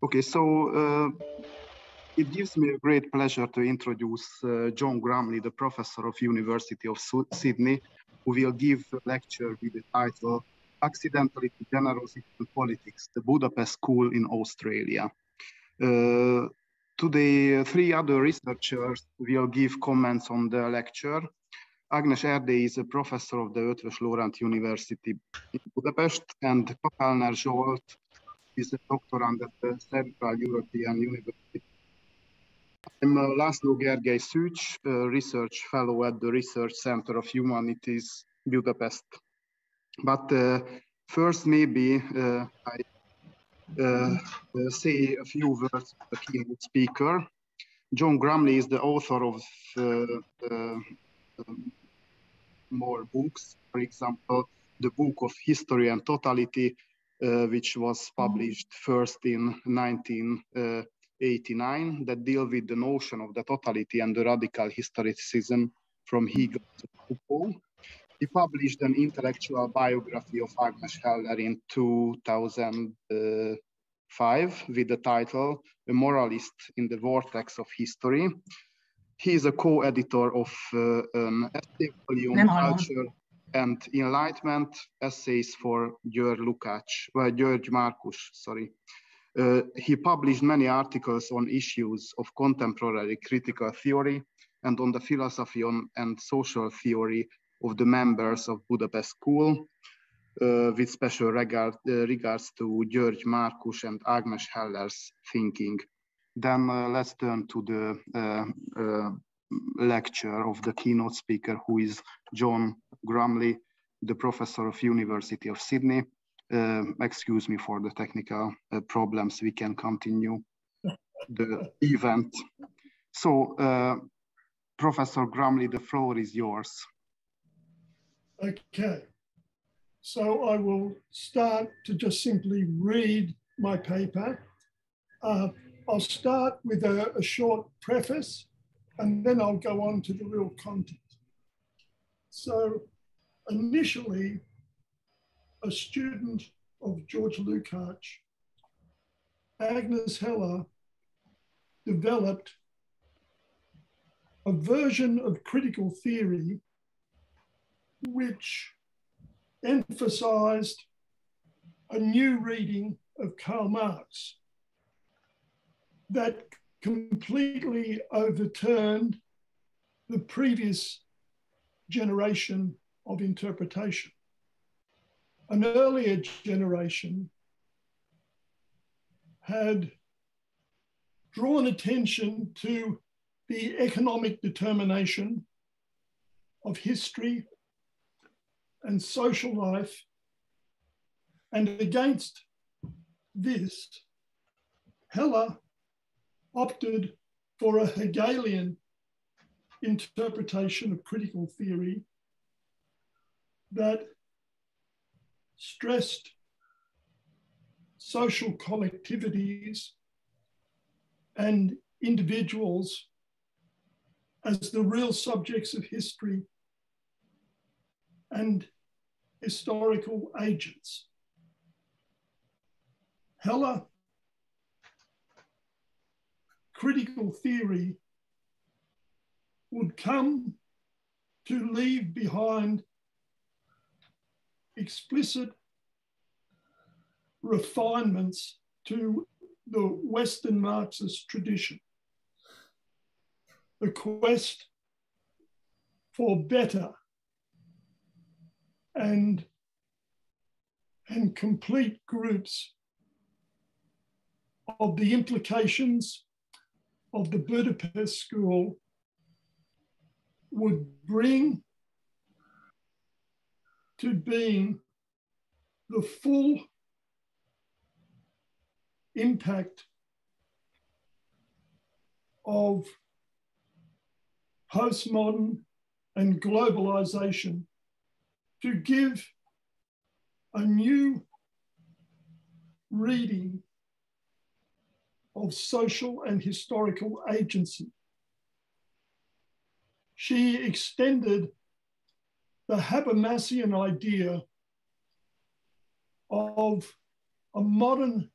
Okay, so it gives me a great pleasure to introduce John Grumley, the professor of University of Sydney, who will give a lecture with the title Accidentality, Generosity and Politics, the Budapest School in Australia. Today, three other researchers will give comments on the lecture. Ágnes Erdélyi is a professor of the Eötvös Loránd University in Budapest, and Kapelner Zsolt is a doctorand at the Central European University. I'm László Gergely Szücs, a research fellow at the Research Center of Humanities, Budapest. But first, maybe I say a few words of the keynote speaker. John Grumley is the author of more books. For example, the book of History and Totality, which was published first in 1989, that deal with the notion of the totality and the radical historicism from Hegel to Foucault. He published an intellectual biography of Ágnes Heller in 2005 with the title A Moralist in the Vortex of History. He is a co-editor of an essay volume, Culture and Enlightenment, essays for György Márkus, sorry. He published many articles on issues of contemporary critical theory and on the philosophy and social theory of the members of Budapest School, with special regards to György Márkus and Ágnes Heller's thinking. Then let's turn to the lecture of the keynote speaker, who is John Grumley, the professor of University of Sydney. Excuse me for the technical problems. We can continue the event. So, Professor Grumley, the floor is yours. Okay. So I will start to just simply read my paper. I'll start with a short preface, and then I'll go on to the real content. So initially, a student of George Lukács, Ágnes Heller developed a version of critical theory which emphasized a new reading of Karl Marx that completely overturned the previous generation of interpretation. An earlier generation had drawn attention to the economic determination of history and social life, and against this, Heller opted for a Hegelian interpretation of critical theory that stressed social collectivities and individuals as the real subjects of history and historical agents. Heller critical theory would come to leave behind explicit refinements to the Western Marxist tradition. The quest for better and complete groups of the implications of the Budapest School would bring to being the full impact of postmodern and globalization, to give a new reading of social and historical agency. She extended the Habermasian idea of a modern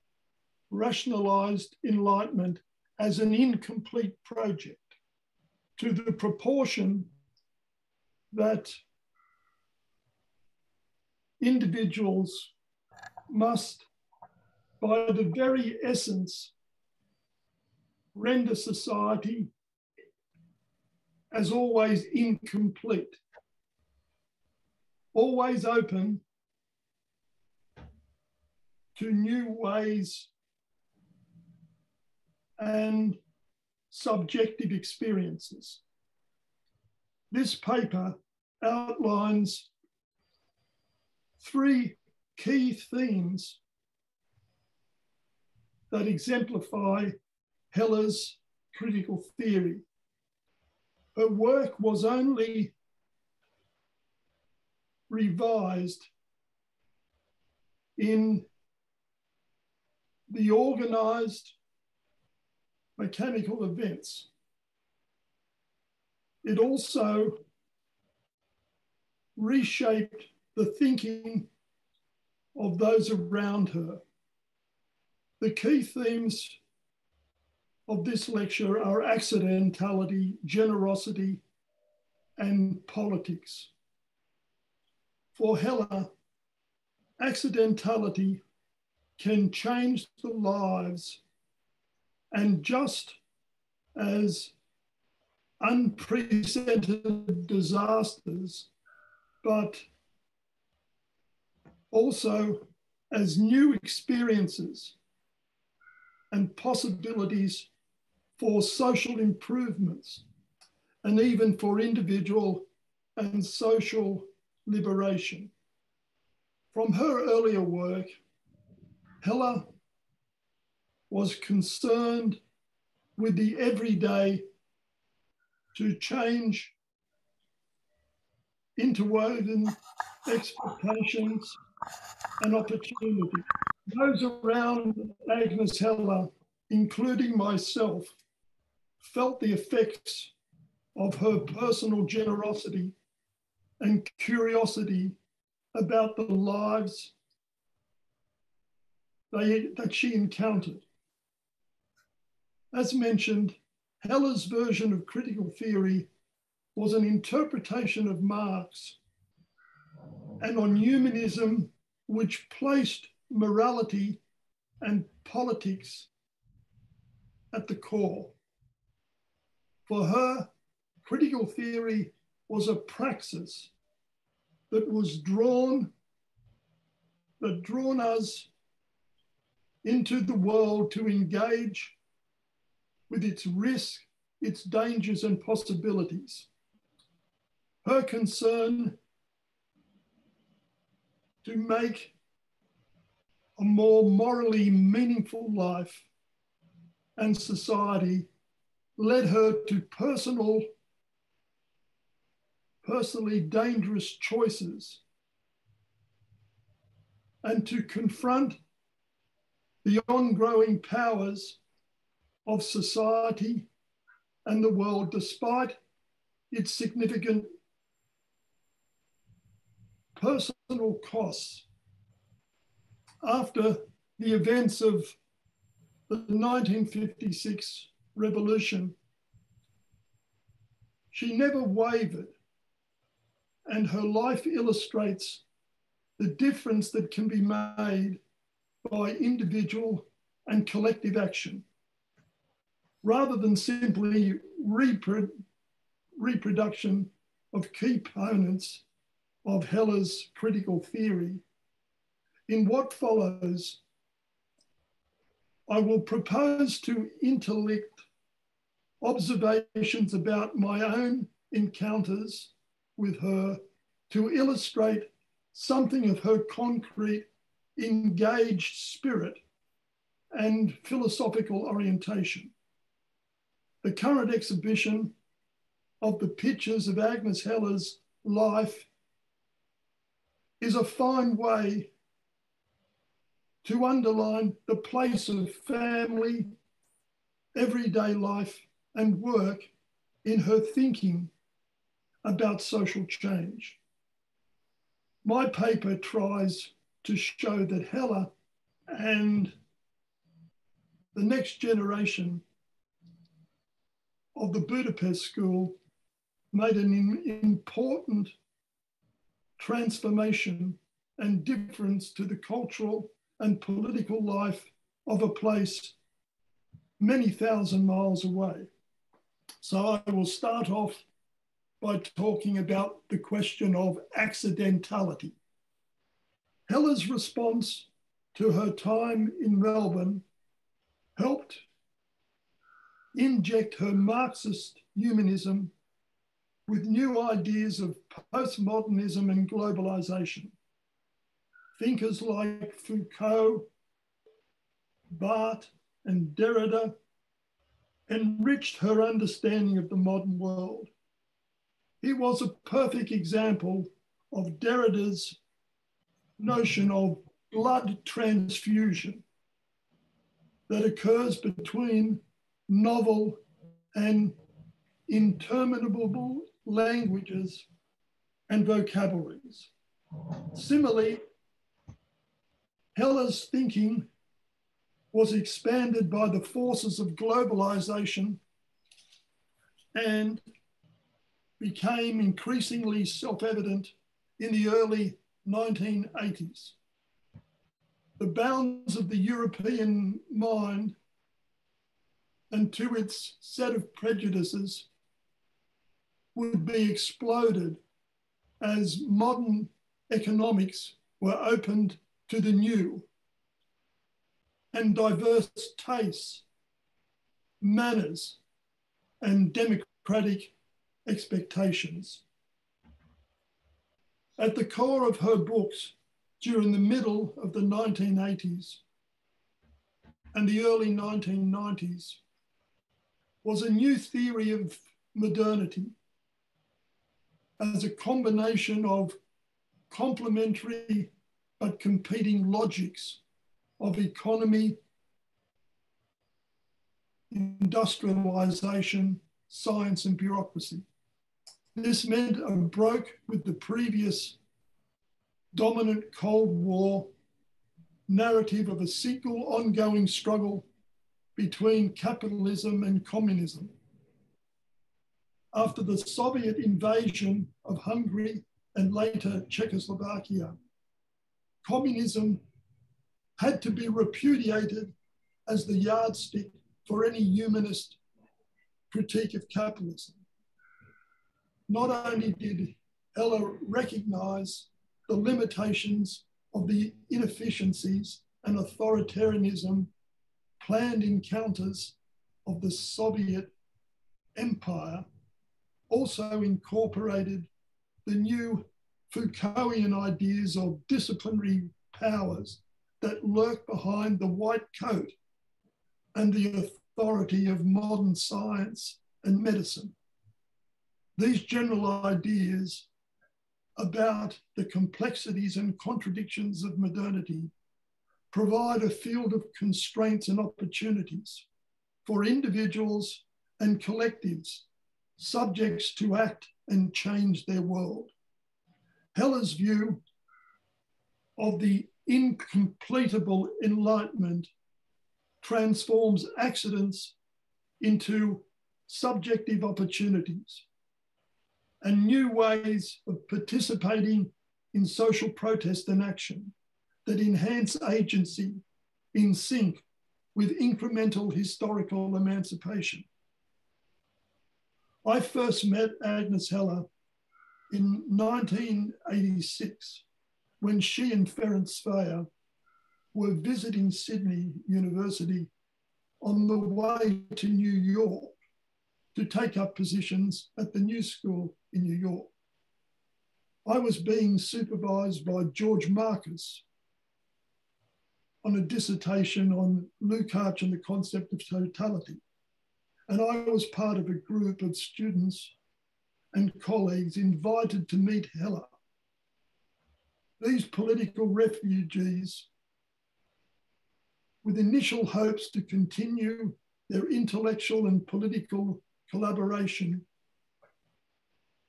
rationalized enlightenment as an incomplete project to the proportion that individuals must, by the very essence, render society as always incomplete, always open to new ways and subjective experiences. This paper outlines 3 key themes that exemplify Heller's critical theory. Her work was only revised in the organized mechanical events. It also reshaped the thinking of those around her. The key themes of this lecture are accidentality, generosity, and politics. For Heller, accidentality can change the lives, and just as unprecedented disasters, but also as new experiences and possibilities for social improvements, and even for individual and social liberation. From her earlier work, Heller was concerned with the everyday to change interwoven expectations and opportunity. Those around Agnes Heller, including myself, felt the effects of her personal generosity and curiosity about the lives that she encountered. As mentioned, Heller's version of critical theory was an interpretation of Marx and on humanism, which placed morality and politics at the core. For her, critical theory was a praxis that drawn us into the world to engage with its risk, its dangers and possibilities. Her concern to make a more morally meaningful life and society led her to personally dangerous choices and to confront the ongoing powers of society and the world despite its significant personal costs. After the events of the 1956 revolution, she never wavered, and her life illustrates the difference that can be made by individual and collective action, rather than simply reproduction of key components of Heller's critical theory. In what follows, I will propose to intellect observations about my own encounters with her to illustrate something of her concrete, engaged spirit and philosophical orientation. The current exhibition of the pictures of Agnes Heller's life is a fine way to underline the place of family, everyday life, and work in her thinking about social change. My paper tries to show that Heller and the next generation of the Budapest School made an important transformation and difference to the cultural and political life of a place many thousand miles away. So I will start off by talking about the question of accidentality. Heller's response to her time in Melbourne helped inject her Marxist humanism with new ideas of postmodernism and globalization. Thinkers like Foucault, Barthes, and Derrida enriched her understanding of the modern world. He was a perfect example of Derrida's notion of blood transfusion that occurs between novel and interminable languages and vocabularies. Similarly, Heller's thinking was expanded by the forces of globalization and became increasingly self-evident in the early 1980s. The bounds of the European mind and to its set of prejudices would be exploded as modern economics were opened to the new, and diverse tastes, manners, and democratic expectations. At the core of her books during the middle of the 1980s and the early 1990s was a new theory of modernity as a combination of complementary but competing logics of economy, industrialization, science, and bureaucracy. This meant a broke with the previous dominant Cold War narrative of a single ongoing struggle between capitalism and communism. After the Soviet invasion of Hungary and later Czechoslovakia, communism had to be repudiated as the yardstick for any humanist critique of capitalism. Not only did Heller recognize the limitations of the inefficiencies and authoritarianism planned encounters of the Soviet Empire, also incorporated the new Foucaultian ideas of disciplinary powers that lurk behind the white coat and the authority of modern science and medicine. These general ideas about the complexities and contradictions of modernity provide a field of constraints and opportunities for individuals and collectives subjects to act and change their world. Heller's view of the incompletable enlightenment transforms accidents into subjective opportunities and new ways of participating in social protest and action that enhance agency in sync with incremental historical emancipation. I first met Agnes Heller in 1986 when she and Ferenc Sveja were visiting Sydney University on the way to New York to take up positions at the New School in New York. I was being supervised by George Marcus on a dissertation on Lukács and the concept of totality. And I was part of a group of students and colleagues invited to meet Heller. These political refugees, with initial hopes to continue their intellectual and political collaboration,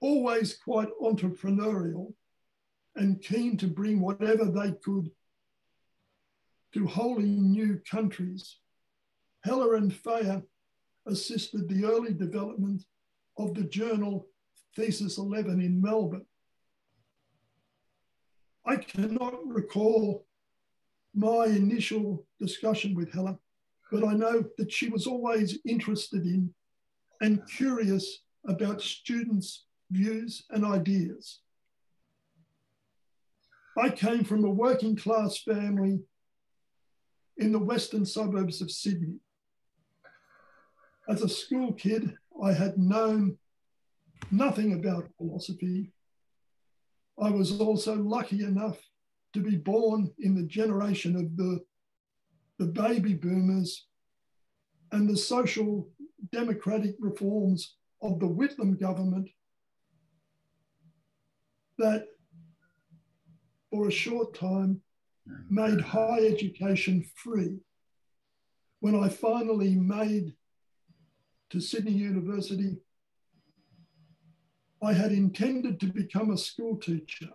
always quite entrepreneurial and keen to bring whatever they could to wholly new countries, Heller and Thayer assisted the early development of the journal Thesis 11 in Melbourne. I cannot recall my initial discussion with Heller, but I know that she was always interested in and curious about students' views and ideas. I came from a working class family in the western suburbs of Sydney. As a school kid, I had known nothing about philosophy. I was also lucky enough to be born in the generation of the baby boomers and the social democratic reforms of the Whitlam government that for a short time made higher education free. When I finally made to Sydney University, I had intended to become a school teacher.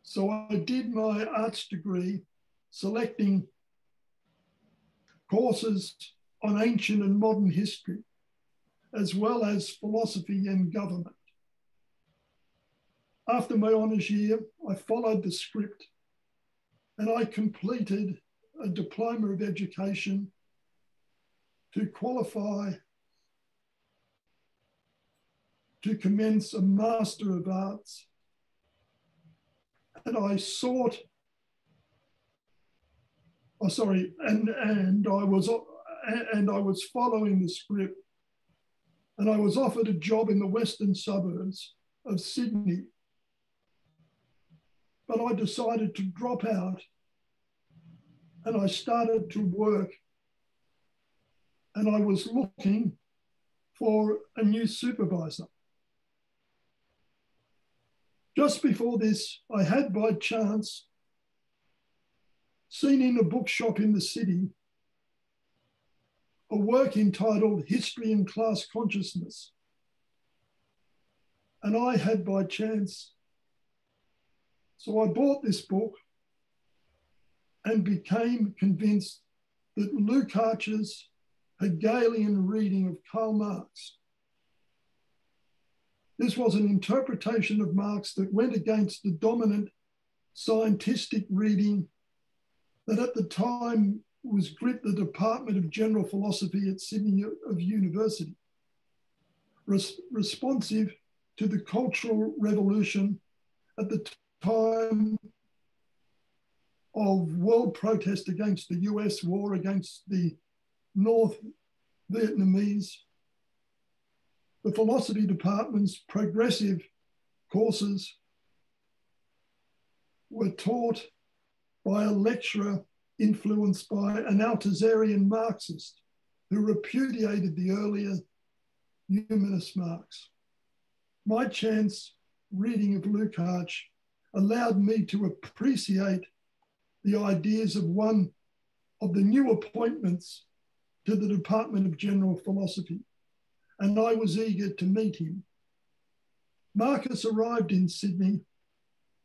So I did my arts degree, selecting courses on ancient and modern history, as well as philosophy and government. After my honours year, I followed the script and I completed a diploma of education to qualify to commence a Master of Arts. And I sought, and I was following the script, and I was offered a job in the western suburbs of Sydney. But I decided to drop out and I started to work, and I was looking for a new supervisor. Just before this, I had by chance seen in a bookshop in the city a work entitled History and Class Consciousness. And I had by chance, so I bought this book and became convinced that Lukács's Hegelian reading of Karl Marx, this was an interpretation of Marx that went against the dominant scientistic reading that at the time was gripped the Department of General Philosophy at Sydney University, responsive to the Cultural Revolution at the time of world protest against the US war against the North Vietnamese. The philosophy department's progressive courses were taught by a lecturer influenced by an Althusserian Marxist who repudiated the earlier humanist Marx. My chance reading of Lukács allowed me to appreciate the ideas of one of the new appointments to the Department of General Philosophy, and I was eager to meet him. Marcus arrived in Sydney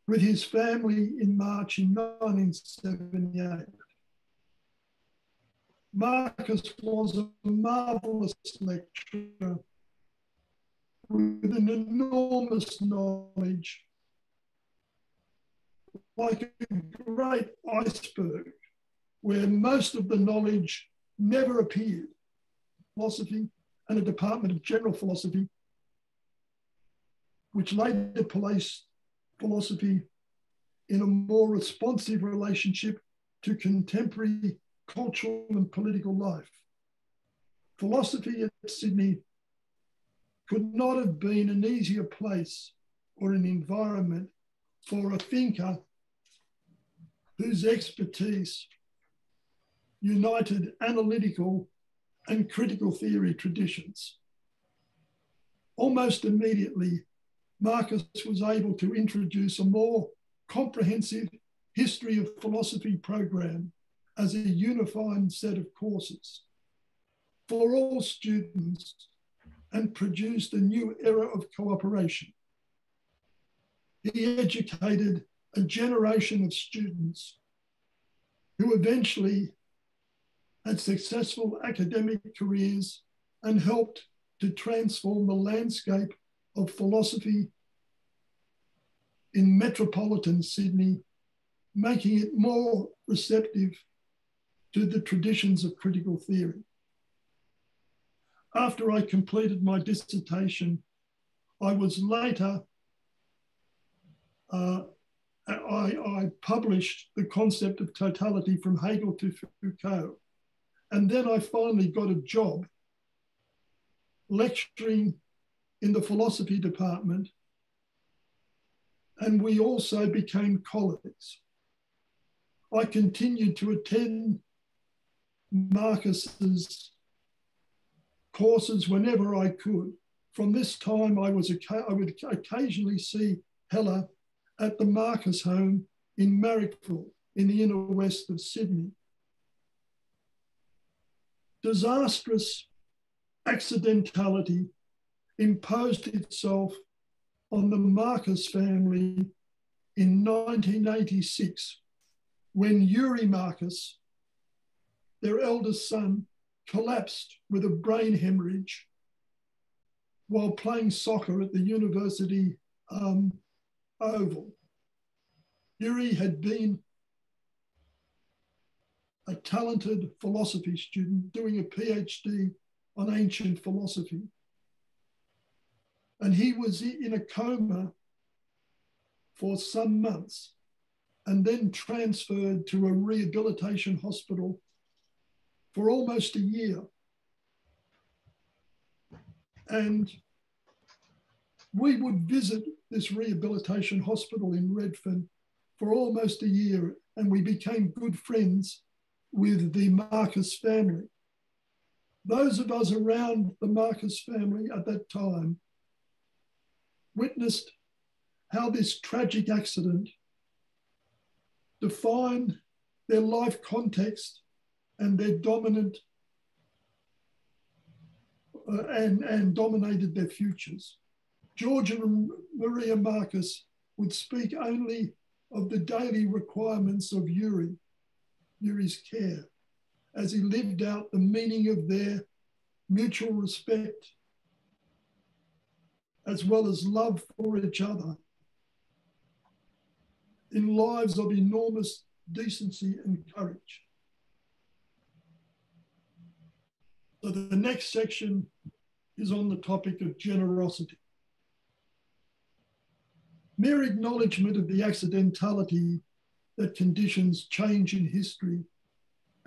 with his family in March in 1978. Marcus was a marvellous lecturer with an enormous knowledge, like a great iceberg where most of the knowledge never appeared. Philosophy and a Department of General Philosophy, which later placed philosophy in a more responsive relationship to contemporary cultural and political life. Philosophy at Sydney could not have been an easier place or an environment for a thinker whose expertise united analytical and critical theory traditions. Almost immediately, Marcus was able to introduce a more comprehensive history of philosophy program as a unified set of courses for all students and produced a new era of cooperation. He educated a generation of students who eventually had successful academic careers and helped to transform the landscape of philosophy in metropolitan Sydney, making it more receptive to the traditions of critical theory. After I completed my dissertation, I was later, I published The Concept of Totality from Hegel to Foucault. And then I finally got a job lecturing in the philosophy department, and we also became colleagues. I continued to attend Marcus's courses whenever I could. From this time, I would occasionally see Heller at the Marcus home in Marrickville, in the inner west of Sydney. Disastrous accidentality imposed itself on the Marcus family in 1986, when Yuri Marcus, their eldest son, collapsed with a brain hemorrhage while playing soccer at the university oval. Yuri had been a talented philosophy student doing a PhD on ancient philosophy. And he was in a coma for some months and then transferred to a rehabilitation hospital for almost a year. And we would visit this rehabilitation hospital in Redfern for almost a year, and we became good friends with the Marcus family. Those of us around the Marcus family at that time witnessed how this tragic accident defined their life context and their dominant and dominated their futures. George and Maria Marcus would speak only of the daily requirements of Yuri's care, as he lived out the meaning of their mutual respect, as well as love for each other, in lives of enormous decency and courage. So the next section is on the topic of generosity. Mere acknowledgement of the accidentality that conditions change in history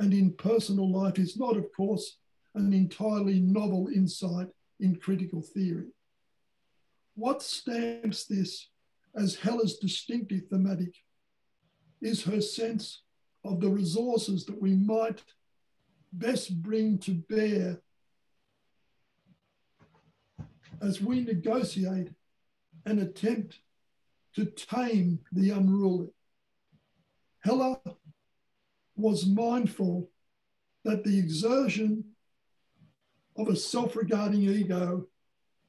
and in personal life is not, of course, an entirely novel insight in critical theory. What stamps this as Heller's distinctive thematic is her sense of the resources that we might best bring to bear as we negotiate and attempt to tame the unruly. Heller was mindful that the exertion of a self-regarding ego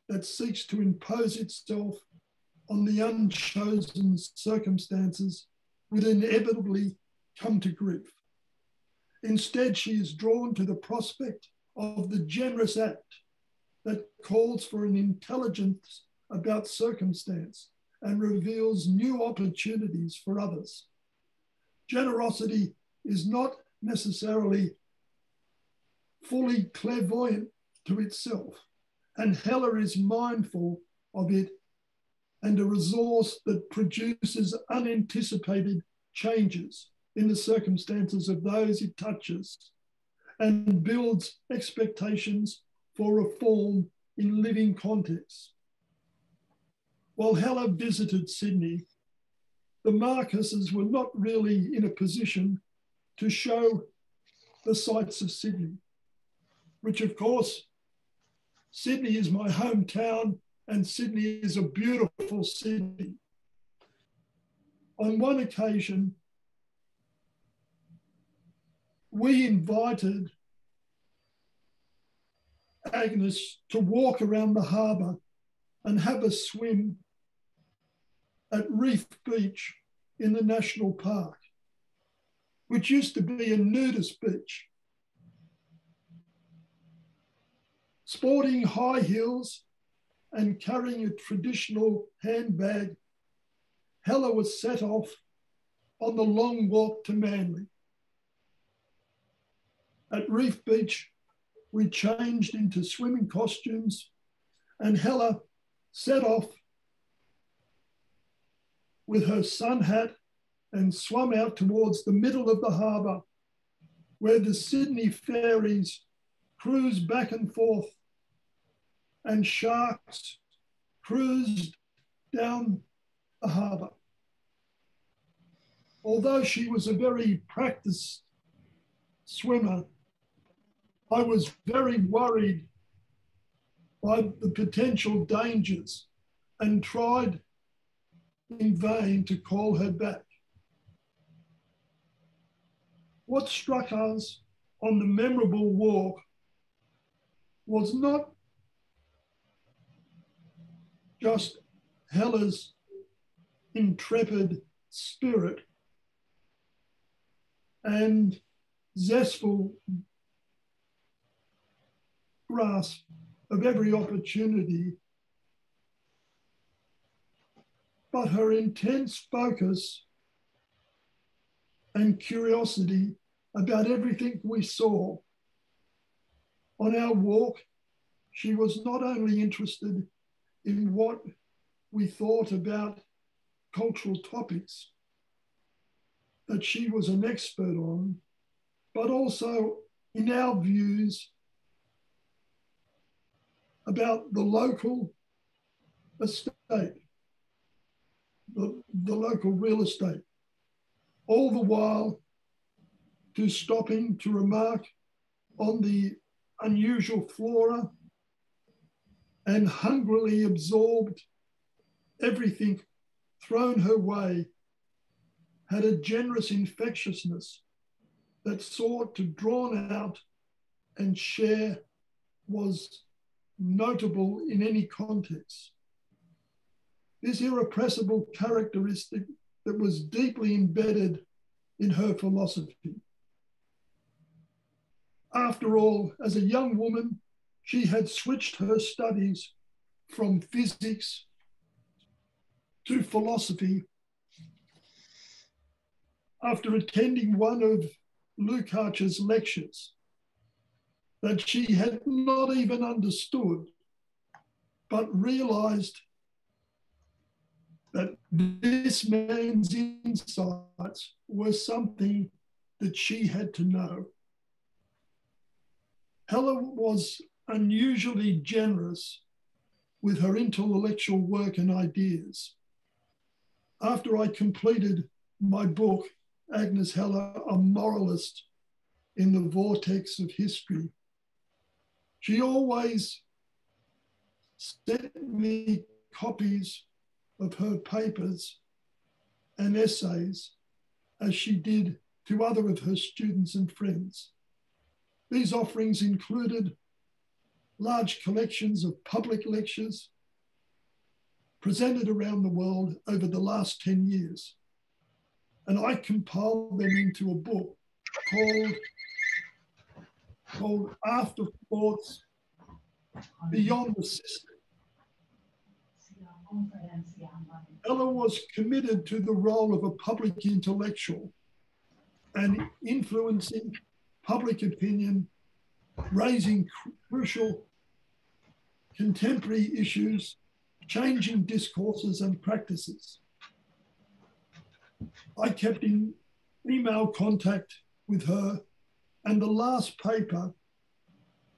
that seeks to impose itself on the unchosen circumstances would inevitably come to grief. Instead, she is drawn to the prospect of the generous act that calls for an intelligence about circumstance and reveals new opportunities for others. Generosity is not necessarily fully clairvoyant to itself, and Heller is mindful of it and a resource that produces unanticipated changes in the circumstances of those it touches and builds expectations for reform in living contexts. While Heller visited Sydney, the Marcuses were not really in a position to show the sights of Sydney, which of course, Sydney is my hometown and Sydney is a beautiful city. On one occasion, we invited Agnes to walk around the harbour and have a swim at Reef Beach in the National Park, which used to be a nudist beach. Sporting high heels and carrying a traditional handbag, Heller was set off on the long walk to Manly. At Reef Beach, we changed into swimming costumes and Heller set off with her sun hat and swam out towards the middle of the harbour where the Sydney ferries cruised back and forth and sharks cruised down the harbour. Although she was a very practiced swimmer, I was very worried by the potential dangers and tried in vain to call her back. What struck us on the memorable walk was not just Heller's intrepid spirit and zestful grasp of every opportunity, but her intense focus and curiosity about everything we saw. On our walk, she was not only interested in what we thought about cultural topics that she was an expert on, but also in our views about the local estate, the local real estate, all the while to stopping to remark on the unusual flora and hungrily absorbed everything thrown her way, had a generous infectiousness that sought to drawn out and share was notable in any context. This irrepressible characteristic that was deeply embedded in her philosophy. After all, as a young woman, she had switched her studies from physics to philosophy after attending one of Lukács's lectures that she had not even understood, but realized that this man's insights were something that she had to know. Heller was unusually generous with her intellectual work and ideas. After I completed my book, Agnes Heller, A Moralist in the Vortex of History, she always sent me copies of her papers and essays, as she did to other of her students and friends. These offerings included large collections of public lectures presented around the world over the last 10 years. And I compiled them into a book called Afterthoughts Beyond the System. Heller was committed to the role of a public intellectual and influencing public opinion, raising crucial contemporary issues, changing discourses and practices. I kept in email contact with her, and the last paper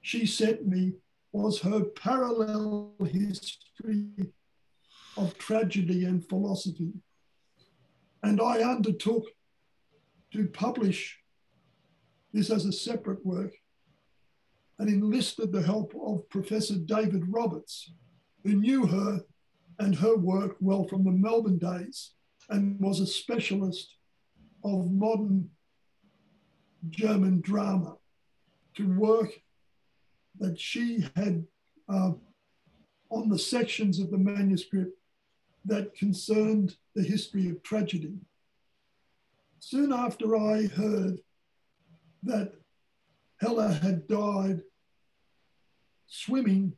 she sent me was her parallel history of tragedy and philosophy. And I undertook to publish this as a separate work and enlisted the help of Professor David Roberts, who knew her and her work well from the Melbourne days and was a specialist of modern German drama, to work that she had on the sections of the manuscript that concerned the history of tragedy. Soon after I heard that Heller had died swimming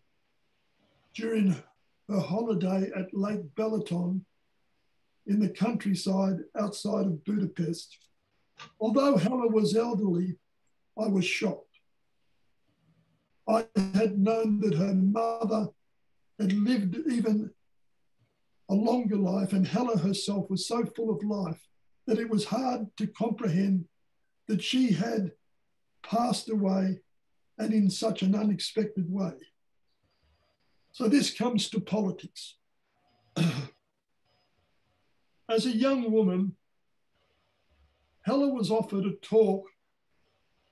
during her holiday at Lake Balaton in the countryside outside of Budapest. Although Heller was elderly, I was shocked. I had known that her mother had lived even a longer life, and Heller herself was so full of life that it was hard to comprehend that she had passed away and in such an unexpected way. So this comes to politics. As a young woman, Heller was offered a talk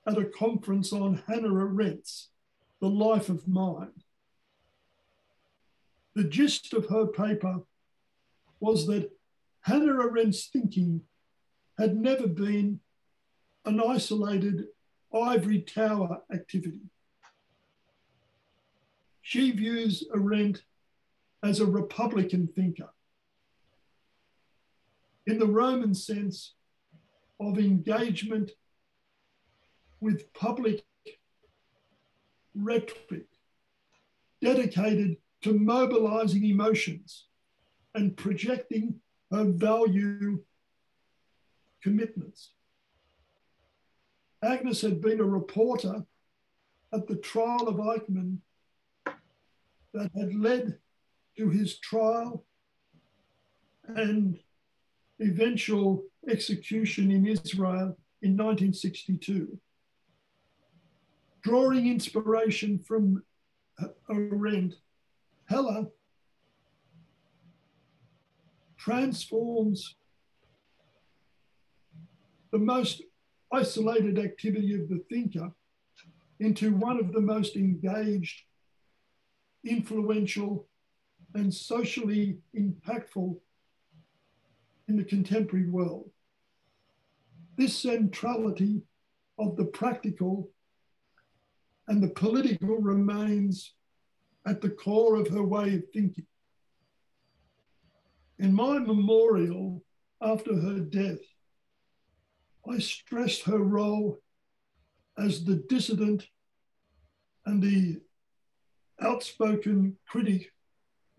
at a conference on Hannah Arendt's The Life of Mind. The gist of her paper was that Hannah Arendt's thinking had never been an isolated ivory tower activity. She views Arendt as a Republican thinker in the Roman sense of engagement with public rhetoric dedicated to mobilizing emotions and projecting her value commitments. Agnes had been a reporter at the trial of Eichmann that had led to his trial and eventual execution in Israel in 1962. Drawing inspiration from Arendt, Heller transforms the most isolated activity of the thinker into one of the most engaged, influential, and socially impactful in the contemporary world. This centrality of the practical and the political remains at the core of her way of thinking. In my memorial after her death, I stressed her role as the dissident and the outspoken critic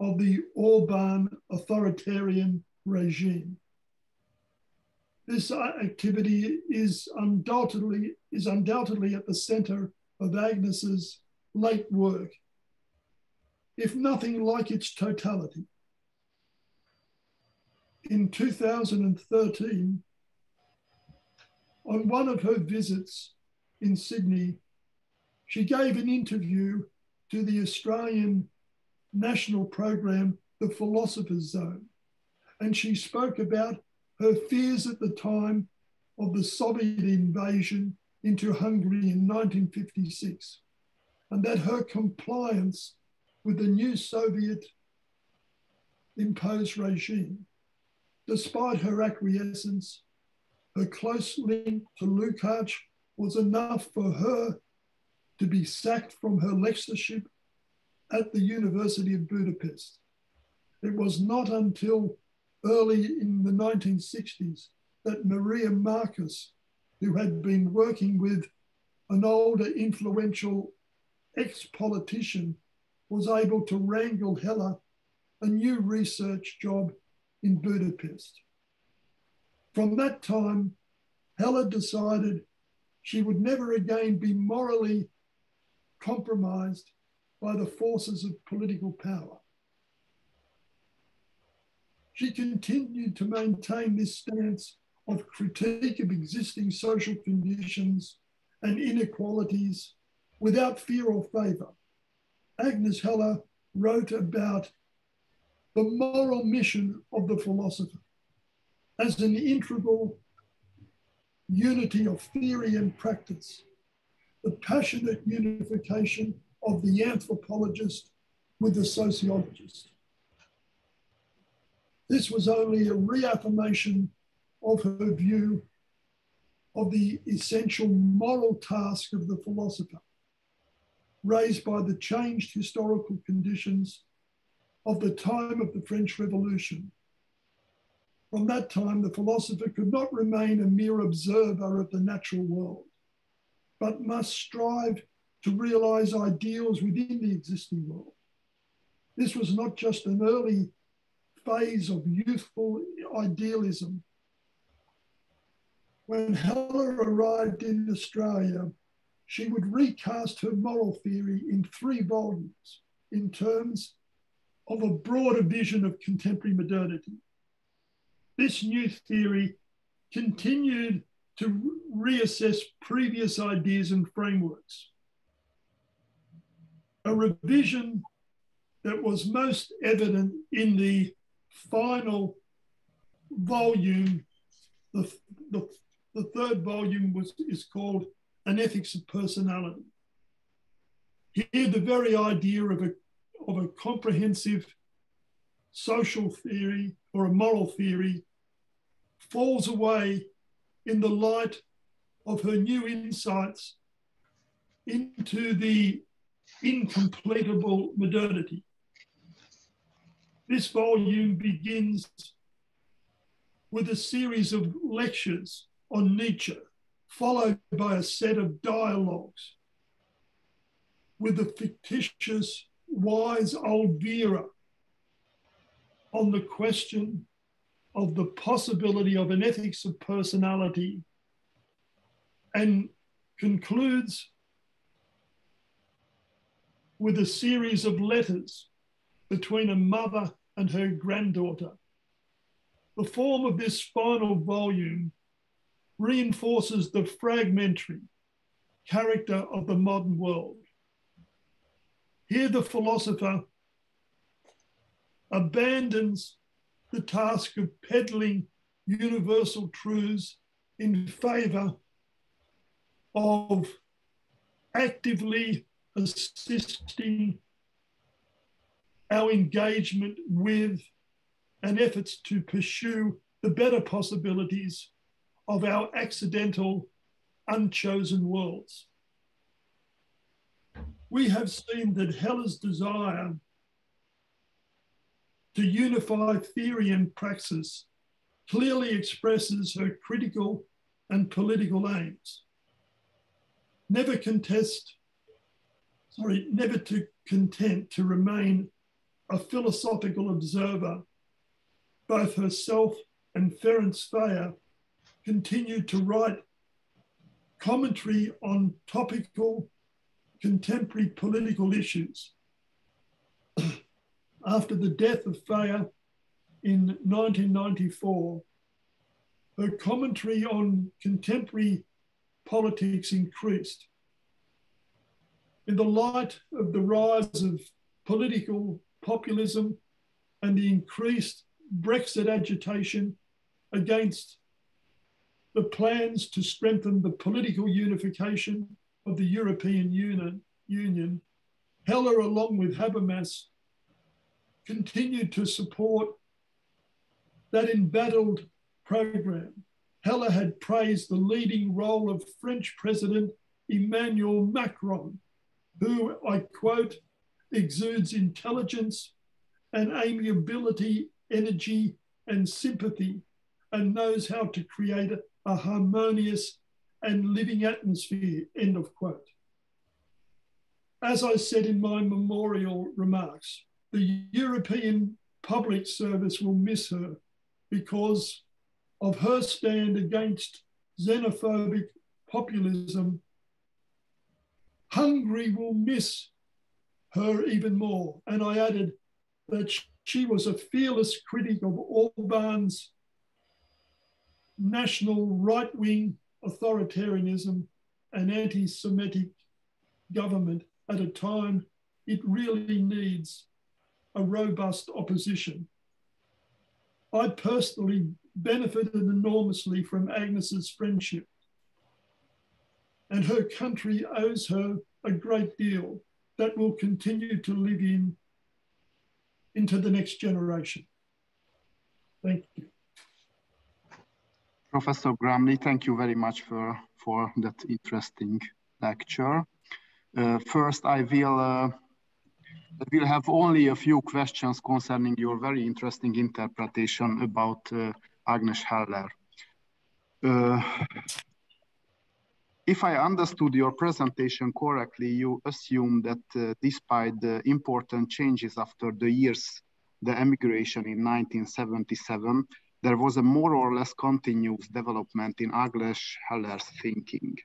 of the Orban authoritarian regime. This activity is undoubtedly at the center of Agnes's late work, if nothing like its totality. In 2013, on one of her visits in Sydney, she gave an interview to the Australian national program, The Philosopher's Zone, and she spoke about her fears at the time of the Soviet invasion into Hungary in 1956, and that her compliance with the new Soviet imposed regime, despite her acquiescence, her close link to Lukács was enough for her to be sacked from her lectureship at the University of Budapest. It was not until early in the 1960s that Maria Marcus, who had been working with an older, influential ex-politician, was able to wrangle Heller a new research job in Budapest. From that time, Heller decided she would never again be morally compromised by the forces of political power. She continued to maintain this stance of critique of existing social conditions and inequalities without fear or favor. Agnes Heller wrote about the moral mission of the philosopher as an integral unity of theory and practice, the passionate unification of the anthropologist with the sociologist. This was only a reaffirmation of her view of the essential moral task of the philosopher, raised by the changed historical conditions of the time of the French Revolution. From that time, the philosopher could not remain a mere observer of the natural world, but must strive to realize ideals within the existing world. This was not just an early phase of youthful idealism. When Heller arrived in Australia, she would recast her moral theory in 3 volumes in terms of a broader vision of contemporary modernity. This new theory continued to reassess previous ideas and frameworks. A revision that was most evident in the final volume, the 3rd volume is called An Ethics of Personality. Here, the very idea of a comprehensive social theory or a moral theory falls away in the light of her new insights into the incompletable modernity. This volume begins with a series of lectures on Nietzsche, followed by a set of dialogues with the fictitious wise old Vera on the question of the possibility of an ethics of personality, and concludes with a series of letters between a mother and her granddaughter. The form of this final volume reinforces the fragmentary character of the modern world. Here, the philosopher abandons the task of peddling universal truths in favor of actively assisting our engagement with and efforts to pursue the better possibilities of our accidental, unchosen worlds. We have seen that Heller's desire to unify theory and praxis clearly expresses her critical and political aims. Never content to remain a philosophical observer, both herself and Ferenc Fayer continued to write commentary on topical contemporary political issues. After the death of Fayer in 1994, her commentary on contemporary politics increased. In the light of the rise of political populism and the increased Brexit agitation against the plans to strengthen the political unification of the European Union, Heller, along with Habermas, continued to support that embattled program. Heller had praised the leading role of French President Emmanuel Macron, who, I quote, exudes intelligence and amiability, energy and sympathy, and knows how to create a harmonious and living atmosphere, end of quote. As I said in my memorial remarks, the European public service will miss her because of her stand against xenophobic populism. Hungary will miss her even more. And I added that she was a fearless critic of Orban's national right-wing authoritarianism and anti-Semitic government at a time it really needs a robust opposition. I personally benefited enormously from Agnes's friendship, and her country owes her a great deal that will continue to live into the next generation. Thank you. Professor Grumley, thank you very much for that interesting lecture. First, I will have only a few questions concerning your very interesting interpretation about Agnes Heller. If I understood your presentation correctly, you assume that despite the important changes after the emigration in 1977, there was a more or less continuous development in Agnes Heller's thinking.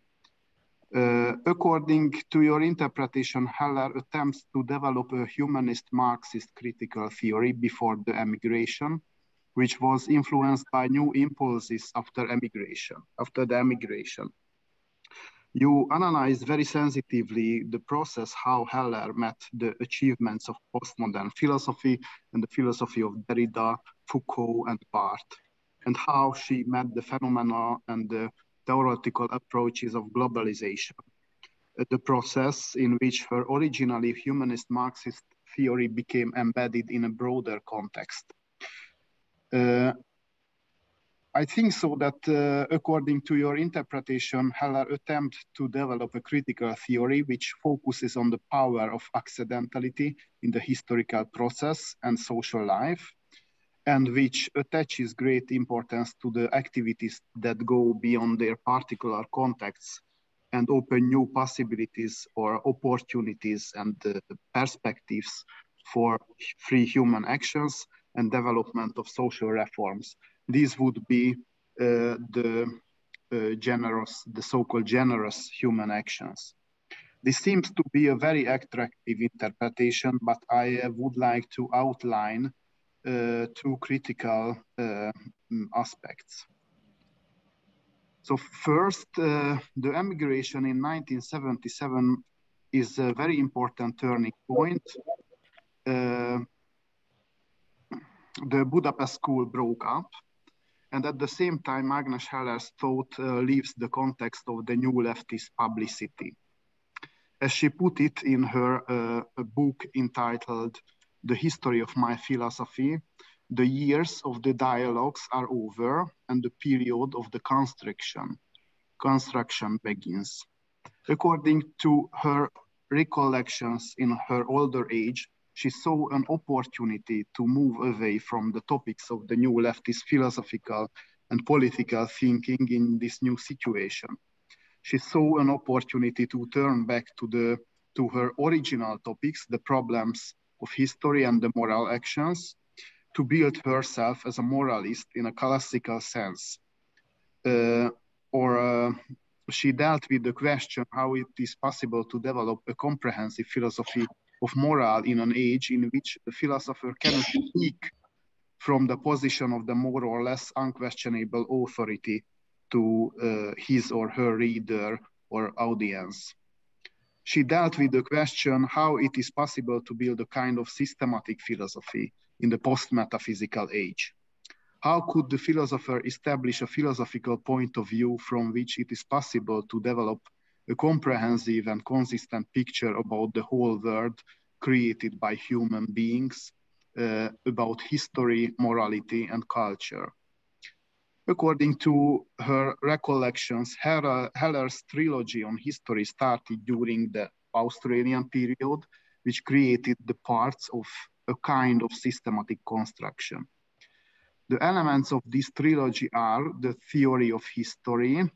According to your interpretation, Heller attempts to develop a humanist Marxist critical theory before the emigration, which was influenced by new impulses after the emigration. You analyze very sensitively the process, how Heller met the achievements of postmodern philosophy and the philosophy of Derrida, Foucault, and Barthes, and how she met the phenomena and the theoretical approaches of globalization, the process in which her originally humanist Marxist theory became embedded in a broader context. I think so that according to your interpretation, Heller attempts to develop a critical theory which focuses on the power of accidentality in the historical process and social life, and which attaches great importance to the activities that go beyond their particular contexts and open new possibilities or opportunities and perspectives for free human actions and development of social reforms. These would be the so-called generous human actions. This seems to be a very attractive interpretation, but I would like to outline two critical aspects. So first, the emigration in 1977 is a very important turning point. The Budapest School broke up, and at the same time, Agnes Heller's thought leaves the context of the new leftist publicity. As she put it in her book entitled The History of My Philosophy, the years of the dialogues are over and the period of the construction begins. According to her recollections in her older age, she saw an opportunity to move away from the topics of the new leftist philosophical and political thinking in this new situation. She saw an opportunity to turn back to her original topics, the problems of history and the moral actions, to build herself as a moralist in a classical sense. She dealt with the question how it is possible to develop a comprehensive philosophy of moral in an age in which the philosopher cannot speak from the position of the more or less unquestionable authority to his or her reader or audience. She dealt with the question how it is possible to build a kind of systematic philosophy in the post-metaphysical age. How could the philosopher establish a philosophical point of view from which it is possible to develop a comprehensive and consistent picture about the whole world created by human beings, about history, morality, and culture? According to her recollections, Heller's trilogy on history started during the Australian period, which created the parts of a kind of systematic construction. The elements of this trilogy are the theory of history,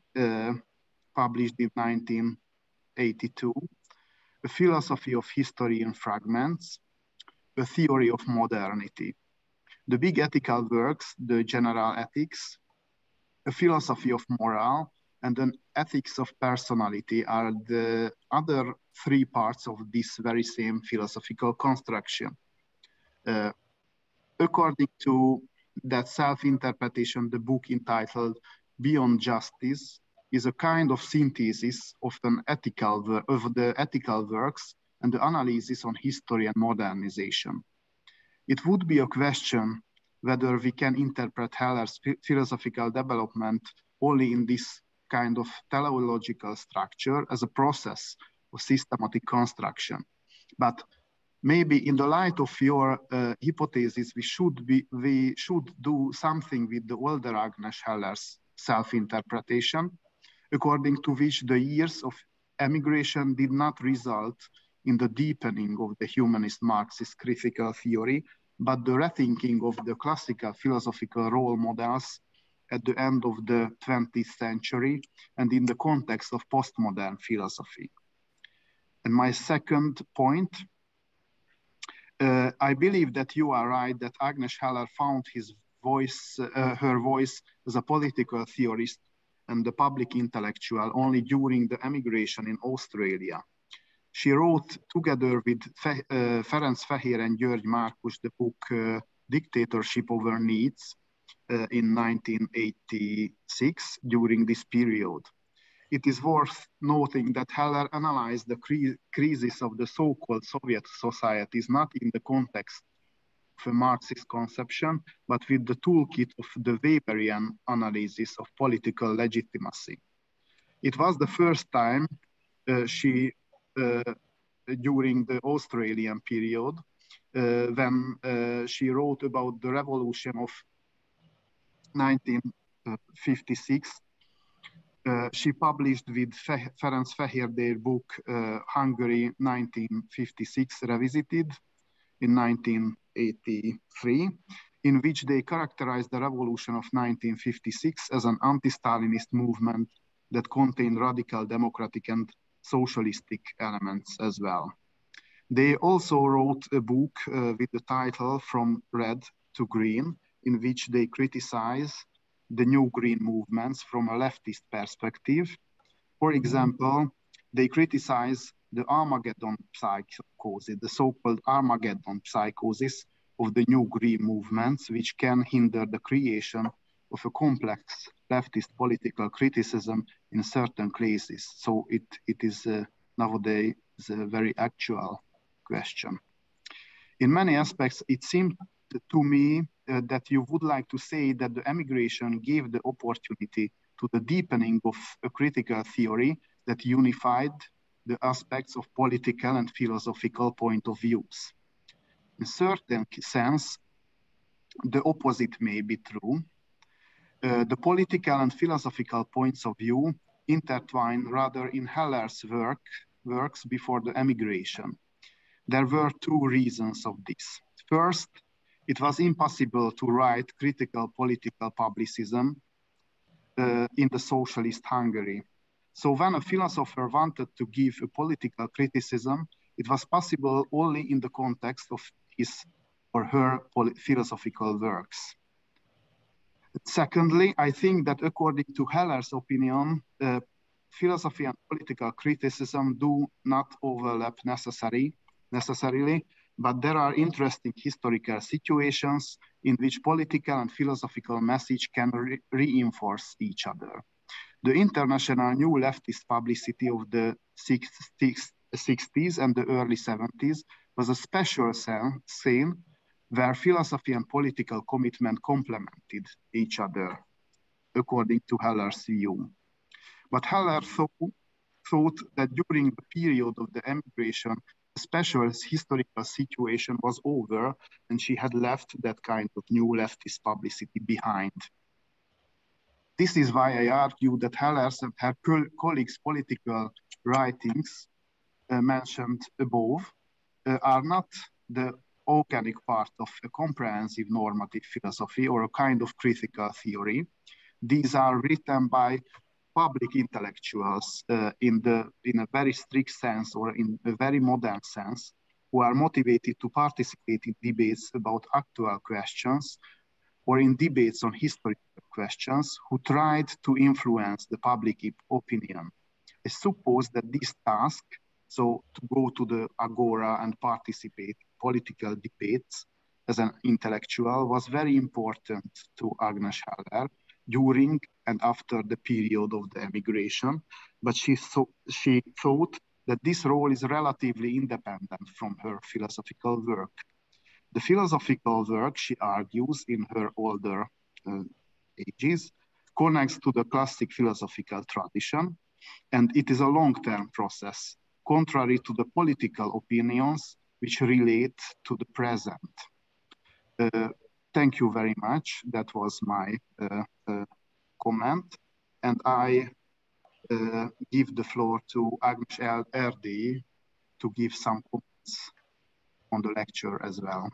published in 1982, a philosophy of history in fragments, a theory of modernity. The big ethical works, the general ethics, a philosophy of moral, and an ethics of personality are the other three parts of this very same philosophical construction. According to that self-interpretation, the book entitled Beyond Justice is a kind of synthesis of the ethical works and the analysis on history and modernization. It would be a question whether we can interpret Heller's philosophical development only in this kind of teleological structure as a process of systematic construction. But maybe in the light of your hypothesis, we should do something with the older Agnes Heller's self-interpretation, according to which the years of emigration did not result in the deepening of the humanist Marxist critical theory, but the rethinking of the classical philosophical role models at the end of the 20th century and in the context of postmodern philosophy. And my second point, I believe that you are right that Ágnes Heller found her voice as a political theorist and the public intellectual only during the emigration in Australia. She wrote together with Ferenc Fehér and György Márkus the book Dictatorship Over Needs in 1986 during this period. It is worth noting that Heller analyzed the crisis of the so-called Soviet societies not in the context of a Marxist conception, but with the toolkit of the Weberian analysis of political legitimacy. It was the first time during the Australian period, when she wrote about the revolution of 1956, she published with Ferenc Fehér their book Hungary 1956 Revisited in 1983, in which they characterized the revolution of 1956 as an anti-Stalinist movement that contained radical democratic and socialistic elements as well. They also wrote a book with the title From Red to Green, in which they criticize the new green movements from a leftist perspective. For example, they criticize the Armageddon psychosis, the so-called Armageddon psychosis of the new green movements, which can hinder the creation of a complex leftist political criticism in certain cases. So it is nowadays a very actual question. In many aspects, it seemed to me that you would like to say that the emigration gave the opportunity to the deepening of a critical theory that unified the aspects of political and philosophical point of views. In a certain sense, the opposite may be true. The political and philosophical points of view intertwine rather in Heller's works before the emigration. There were two reasons of this. First, it was impossible to write critical political publicism in the socialist Hungary. So when a philosopher wanted to give a political criticism, it was possible only in the context of his or her philosophical works. Secondly, I think that according to Heller's opinion, philosophy and political criticism do not overlap necessarily, but there are interesting historical situations in which political and philosophical message can reinforce each other. The international new leftist publicity of the 60s and the early 70s was a special scene where philosophy and political commitment complemented each other, according to Heller's view. But Heller thought that during the period of the emigration, a special historical situation was over and she had left that kind of new leftist publicity behind. This is why I argue that Heller's and her colleagues' political writings mentioned above are not the organic part of a comprehensive normative philosophy or a kind of critical theory. These are written by public intellectuals in a very strict sense or in a very modern sense, who are motivated to participate in debates about actual questions or in debates on historical questions, who tried to influence the public opinion. I suppose that this task, so to go to the agora and participate in political debates as an intellectual, was very important to Ágnes Heller during and after the period of the emigration, but she thought that this role is relatively independent from her philosophical work. The philosophical work, she argues in her older ages, connects to the classic philosophical tradition, and it is a long-term process, contrary to the political opinions which relate to the present. Thank you very much. That was my comment. And I give the floor to Ágnes Erdélyi to give some comments on the lecture as well.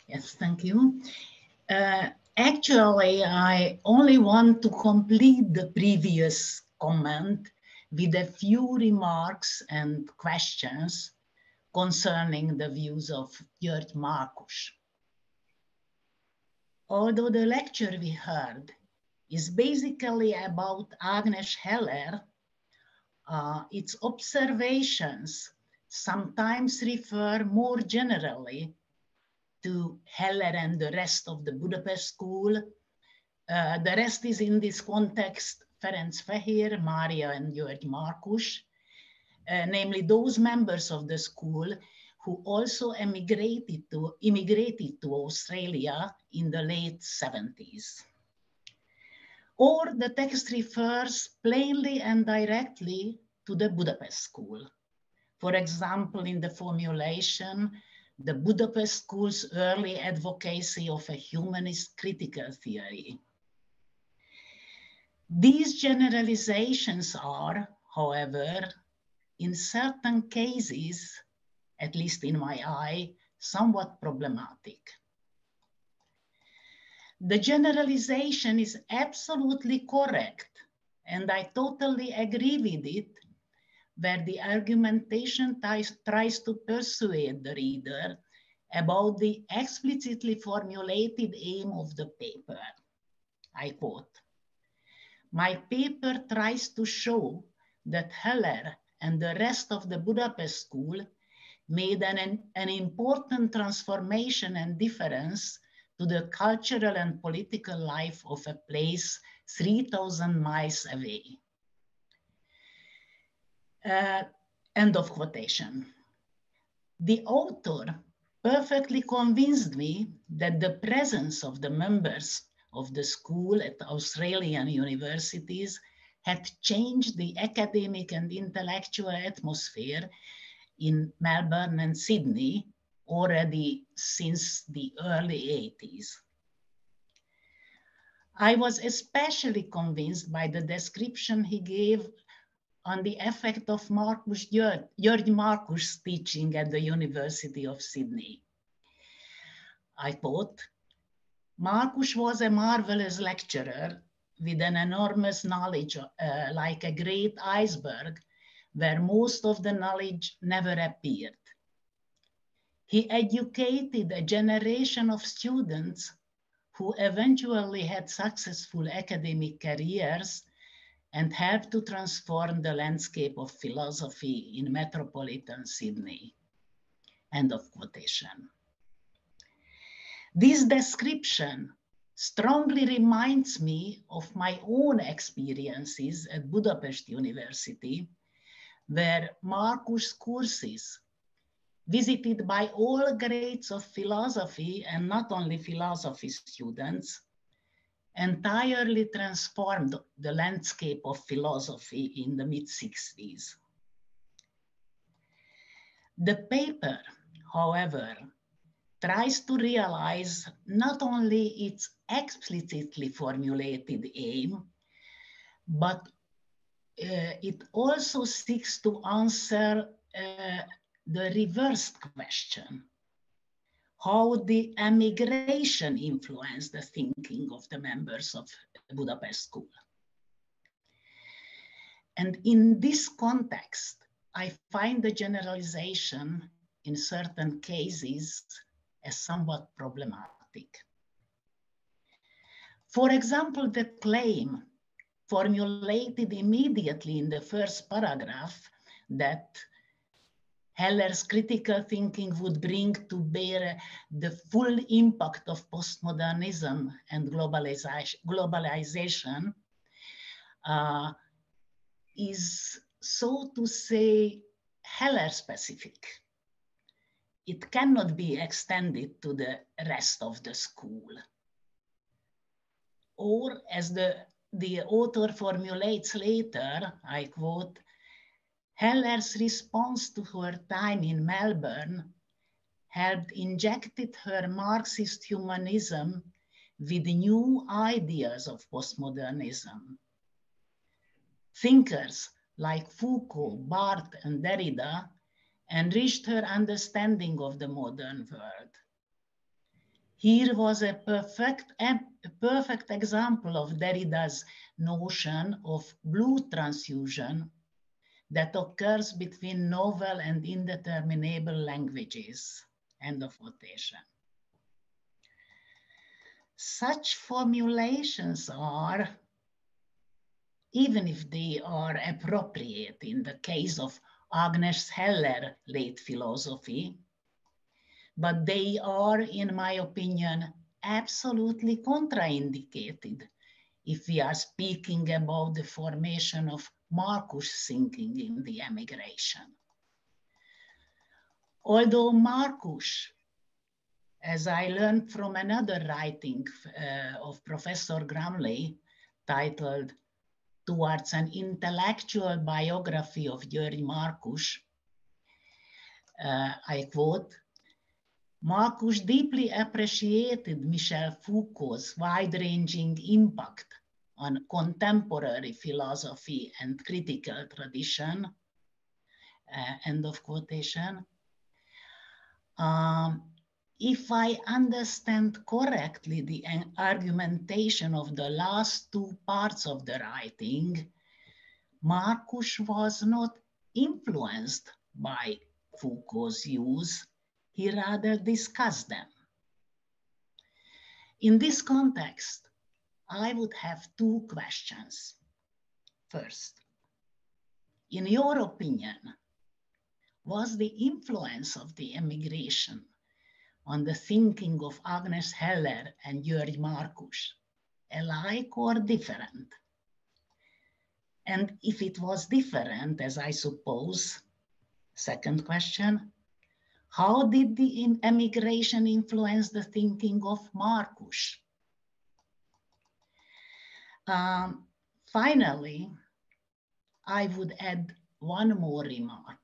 Yes, thank you. Actually, I only want to complete the previous comment with a few remarks and questions concerning the views of György Márkus. Although the lecture we heard is basically about Ágnes Heller, its observations sometimes refer more generally to Heller and the rest of the Budapest School. The rest is in this context Ferenc Fehér, Mária and György Márkus, namely those members of the school who also immigrated to Australia in the late 70s. Or the text refers plainly and directly to the Budapest School. For example, in the formulation, the Budapest School's early advocacy of a humanist critical theory. These generalizations are, however, in certain cases, at least in my eye, somewhat problematic. The generalization is absolutely correct, and I totally agree with it, where the argumentation tries to persuade the reader about the explicitly formulated aim of the paper. I quote, "My paper tries to show that Heller and the rest of the Budapest School made an important transformation and difference to the cultural and political life of a place 3,000 miles away." End of quotation. The author perfectly convinced me that the presence of the members of the school at Australian universities had changed the academic and intellectual atmosphere in Melbourne and Sydney already since the early 80s. I was especially convinced by the description he gave on the effect of Márkus György Márkus teaching at the University of Sydney. I quote, "Márkus was a marvelous lecturer with an enormous knowledge, like a great iceberg, where most of the knowledge never appeared. He educated a generation of students who eventually had successful academic careers and helped to transform the landscape of philosophy in metropolitan Sydney." End of quotation. This description strongly reminds me of my own experiences at Budapest University, where Márkus courses, visited by all grades of philosophy and not only philosophy students, entirely transformed the landscape of philosophy in the mid-60s. The paper, however, tries to realize not only its explicitly formulated aim, but it also seeks to answer the reversed question: how the emigration influenced the thinking of the members of the Budapest School. And in this context, I find the generalization in certain cases as somewhat problematic. For example, the claim formulated immediately in the first paragraph that Heller's critical thinking would bring to bear the full impact of postmodernism and globalization is, so to say, Heller specific. It cannot be extended to the rest of the school. Or, as the author formulates later, I quote, "Heller's response to her time in Melbourne helped injected her Marxist humanism with new ideas of postmodernism. Thinkers like Foucault, Barthes, and Derrida enriched her understanding of the modern world. Here was a perfect example of Derrida's notion of blue transfusion that occurs between novel and indeterminable languages. End of quotation. Such formulations are, even if they are appropriate in the case of Agnes Heller late philosophy, but they are, in my opinion, absolutely contraindicated if we are speaking about the formation of Márkus thinking in the emigration. Although Márkus, as I learned from another writing of Professor Grumley titled Towards an Intellectual Biography of György Márkus, I quote, Márkus deeply appreciated Michel Foucault's wide-ranging impact on contemporary philosophy and critical tradition, end of quotation. If I understand correctly the argumentation of the last two parts of the writing, Márkus was not influenced by Foucault's views, he rather discussed them. In this context, I would have two questions. First, in your opinion, was the influence of the emigration on the thinking of Agnes Heller and György Márkus alike or different? And if it was different, as I suppose, second question, how did the emigration influence the thinking of Márkus? Finally, I would add one more remark.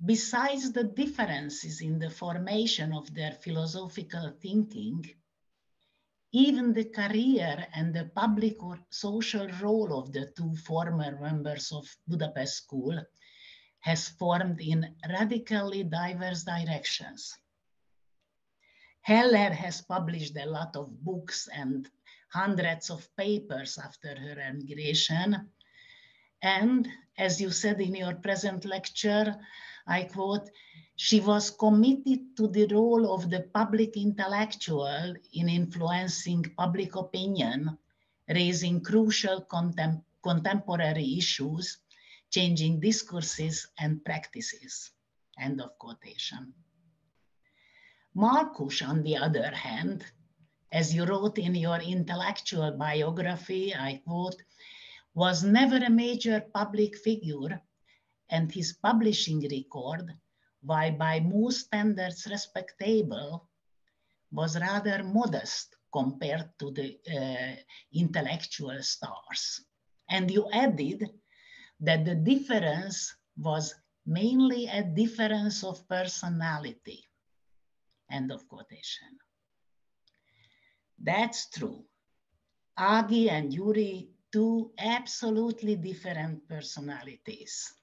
Besides the differences in the formation of their philosophical thinking, even the career and the public or social role of the two former members of Budapest School has formed in radically diverse directions. Heller has published a lot of books and hundreds of papers after her emigration. And as you said in your present lecture, I quote, she was committed to the role of the public intellectual in influencing public opinion, raising crucial contemporary issues, changing discourses and practices, end of quotation. Márkus, on the other hand, as you wrote in your intellectual biography, I quote, was never a major public figure, and his publishing record, while by most standards respectable, was rather modest compared to the intellectual stars. And you added that the difference was mainly a difference of personality, end of quotation. That's true. Agi and Gyuri, two absolutely different personalities.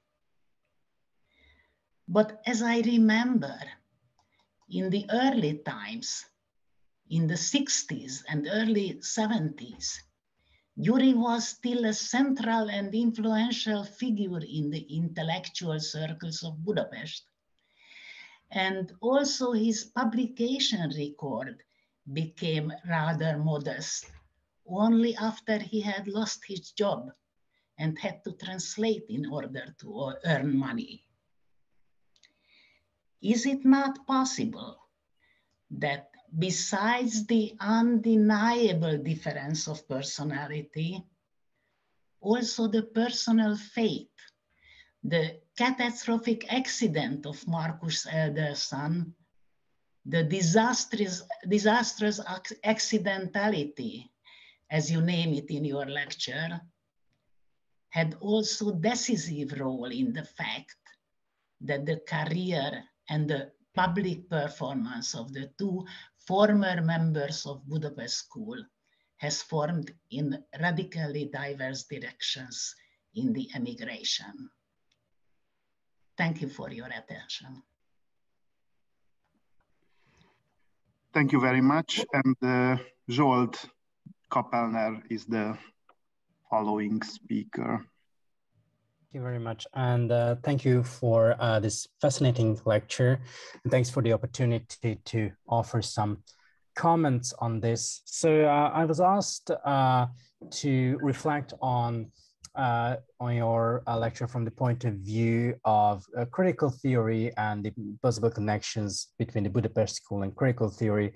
But as I remember, in the early times, in the 60s and early 70s, Gyuri was still a central and influential figure in the intellectual circles of Budapest. And also his publication record became rather modest, only after he had lost his job and had to translate in order to earn money. Is it not possible that besides the undeniable difference of personality, also the personal fate, the catastrophic accident of Márkus' elder son, the disastrous accidentality, as you name it in your lecture, had also decisive role in the fact that the career and the public performance of the two former members of Budapest School has formed in radically diverse directions in the emigration. Thank you for your attention. Thank you very much. And Zsolt Kapelner is the following speaker. Thank you very much. And thank you for this fascinating lecture. And thanks for the opportunity to offer some comments on this. So I was asked to reflect on your lecture from the point of view of critical theory and the possible connections between the Budapest School and critical theory.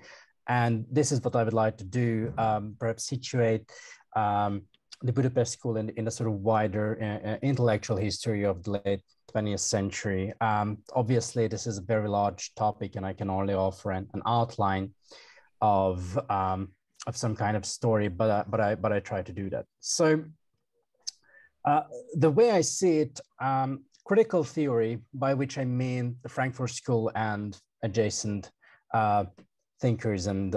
And this is what I would like to do, perhaps situate the Budapest School in a sort of wider intellectual history of the late 20th century. Obviously, this is a very large topic, and I can only offer an outline of some kind of story, but I try to do that. So the way I see it, critical theory, by which I mean the Frankfurt School and adjacent thinkers and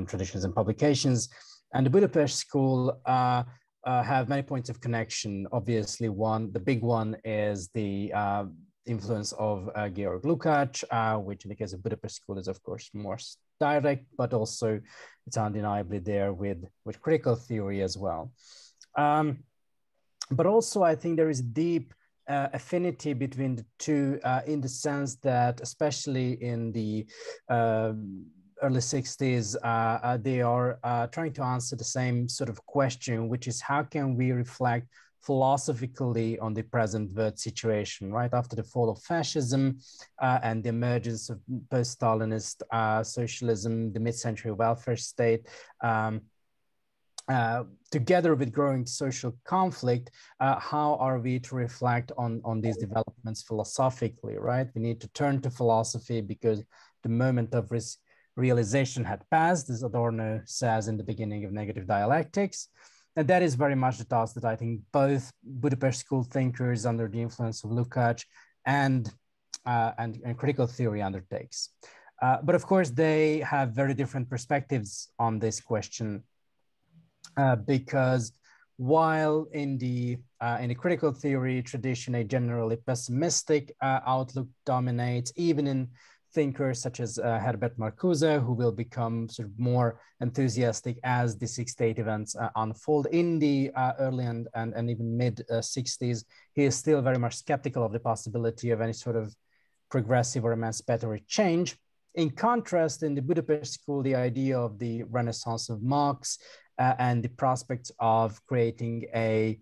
traditions and publications, and the Budapest School have many points of connection. Obviously, the big one is the influence of Georg Lukács, which in the case of Budapest School is of course more direct, but also it's undeniably there with critical theory as well. But also I think there is deep affinity between the two in the sense that, especially in the early 60s, they are trying to answer the same sort of question, which is how can we reflect philosophically on the present world situation, right? After the fall of fascism and the emergence of post-Stalinist socialism, the mid-century welfare state, together with growing social conflict, how are we to reflect on these developments philosophically, right? We need to turn to philosophy because the moment of realization had passed, as Adorno says in the beginning of Negative Dialectics. And that is very much the task that I think both Budapest School thinkers under the influence of Lukács and critical theory undertakes. But of course, they have very different perspectives on this question because while in the critical theory tradition, a generally pessimistic outlook dominates, even in thinkers such as Herbert Marcuse, who will become sort of more enthusiastic as the 68 events unfold in the early and even mid 60s. He is still very much skeptical of the possibility of any sort of progressive or emancipatory change. In contrast, in the Budapest School, the idea of the Renaissance of Marx and the prospects of creating a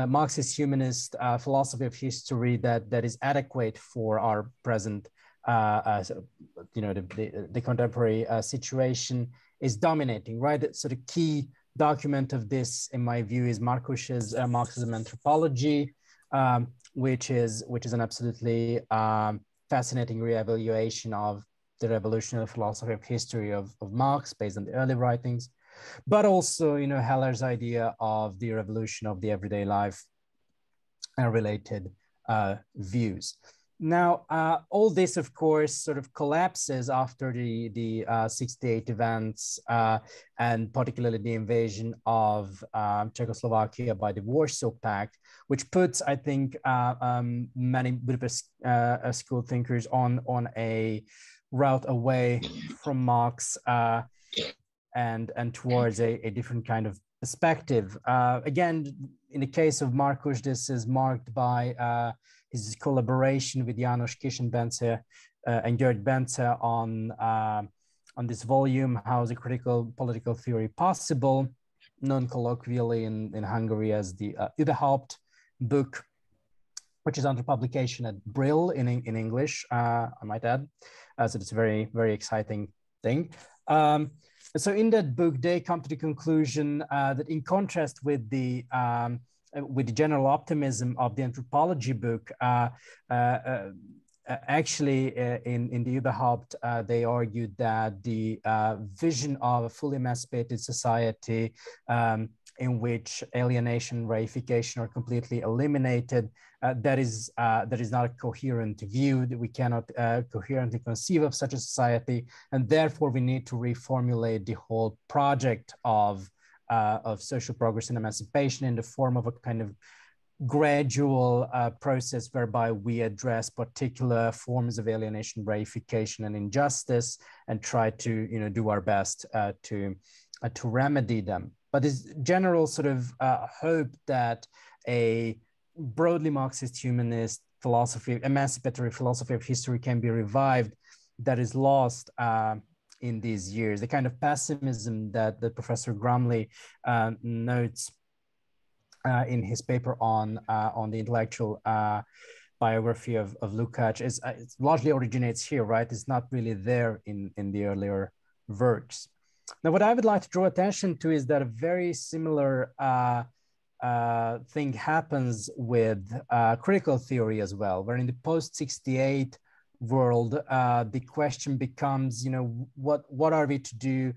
Marxist humanist philosophy of history that is adequate for our present the contemporary situation is dominating, right? So the key document of this, in my view, is Marcus's Marxism Anthropology, which is an absolutely fascinating reevaluation of the revolutionary philosophy of history of Marx based on the early writings, but also, Heller's idea of the revolution of the everyday life and related views. Now, all this, of course, sort of collapses after the 68 events and particularly the invasion of Czechoslovakia by the Warsaw Pact, which puts, I think, many Budapest School thinkers on a route away from Marx and towards a different kind of perspective. Again, in the case of Márkus, this is marked by his collaboration with János Kiss-Bence and György Bence on this volume, How is a Critical Political Theory Possible, known colloquially in Hungary as the Überhaupt book, which is under publication at Brill in English, I might add. So it's a very, very exciting thing. So in that book, they come to the conclusion that in contrast with the general optimism of the anthropology book, actually in the Überhaupt, they argued that the vision of a fully emancipated society in which alienation, reification are completely eliminated, that is not a coherent view, that we cannot coherently conceive of such a society, and therefore we need to reformulate the whole project of social progress and emancipation in the form of a kind of gradual process whereby we address particular forms of alienation, reification, and injustice, and try to do our best to remedy them. But this general sort of hope that a broadly Marxist humanist philosophy, emancipatory philosophy of history can be revived, that is lost in these years. The kind of pessimism that Professor Grumley notes in his paper on the intellectual biography of Lukács is it largely originates here, right? It's not really there in the earlier works. Now, what I would like to draw attention to is that a very similar thing happens with critical theory as well, where in the post-68 world, the question becomes, what are we to do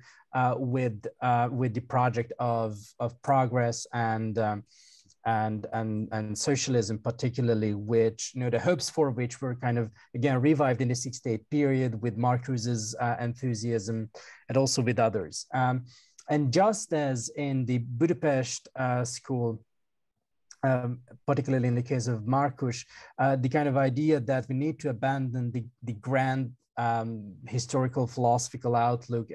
with the project of progress and socialism, particularly, which the hopes for which were kind of again revived in the 68 period with Marcuse's enthusiasm and also with others. And just as in the Budapest School, particularly in the case of Márkus, the kind of idea that we need to abandon the grand historical philosophical outlook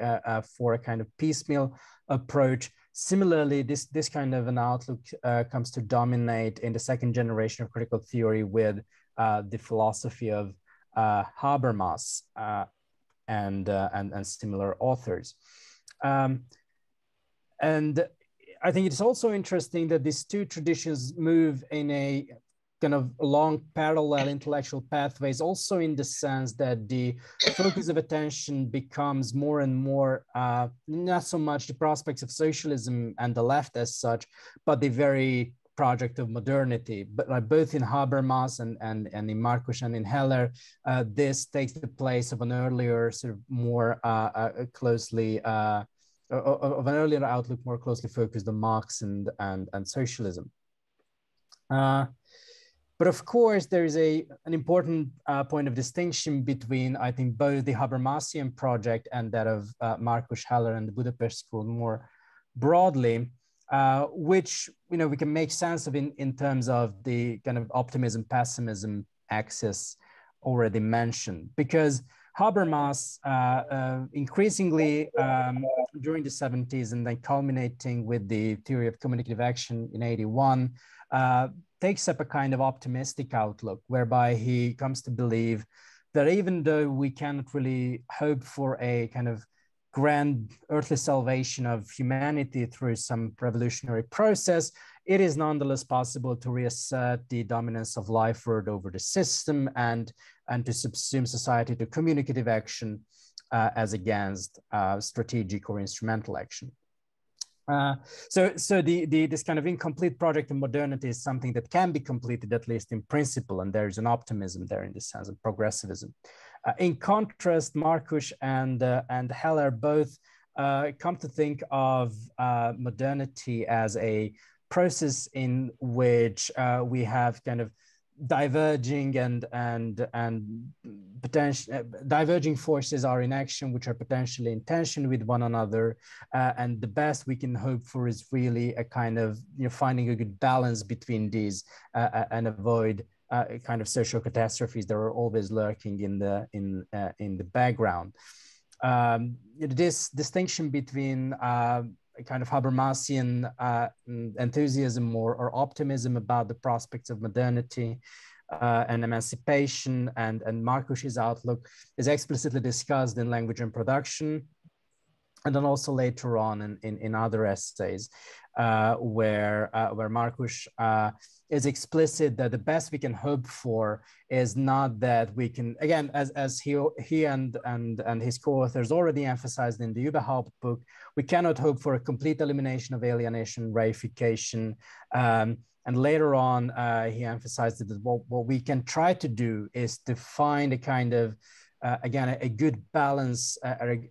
for a kind of piecemeal approach. Similarly, this kind of an outlook comes to dominate in the second generation of critical theory with the philosophy of Habermas and similar authors. And I think it's also interesting that these two traditions move in a kind of long parallel intellectual pathways, also in the sense that the focus of attention becomes more and more, not so much the prospects of socialism and the left as such, but the very project of modernity. But both in Habermas and in Márkus and in Heller, this takes the place of an earlier sort of more closely, of an earlier outlook more closely focused on Marx and socialism. But of course, there is an important point of distinction between, I think, both the Habermasian project and that of Márkus, Heller, and the Budapest School more broadly, which we can make sense of in terms of the kind of optimism-pessimism axis already mentioned. Because Habermas increasingly during the 70s and then culminating with the theory of communicative action in 81, takes up a kind of optimistic outlook whereby he comes to believe that even though we cannot really hope for a kind of grand earthly salvation of humanity through some revolutionary process, it is nonetheless possible to reassert the dominance of life word over the system and to subsume society to communicative action as against strategic or instrumental action. So this kind of incomplete project of modernity is something that can be completed, at least in principle, and there's an optimism there in this sense of progressivism. In contrast, Márkus and Heller both come to think of modernity as a process in which we have kind of diverging diverging forces are in action, which are potentially in tension with one another, and the best we can hope for is really a kind of finding a good balance between these and avoid kind of social catastrophes that are always lurking in the background. This distinction between a kind of Habermasian enthusiasm or optimism about the prospects of modernity and emancipation and Márkus's outlook is explicitly discussed in Language and Production, and then also later on in other essays where Márkus is explicit that the best we can hope for is not that we can, again, as he and his co-authors already emphasized in the Überhaupt book, we cannot hope for a complete elimination of alienation, reification, and later on he emphasized that what we can try to do is to find a kind of again, a good balance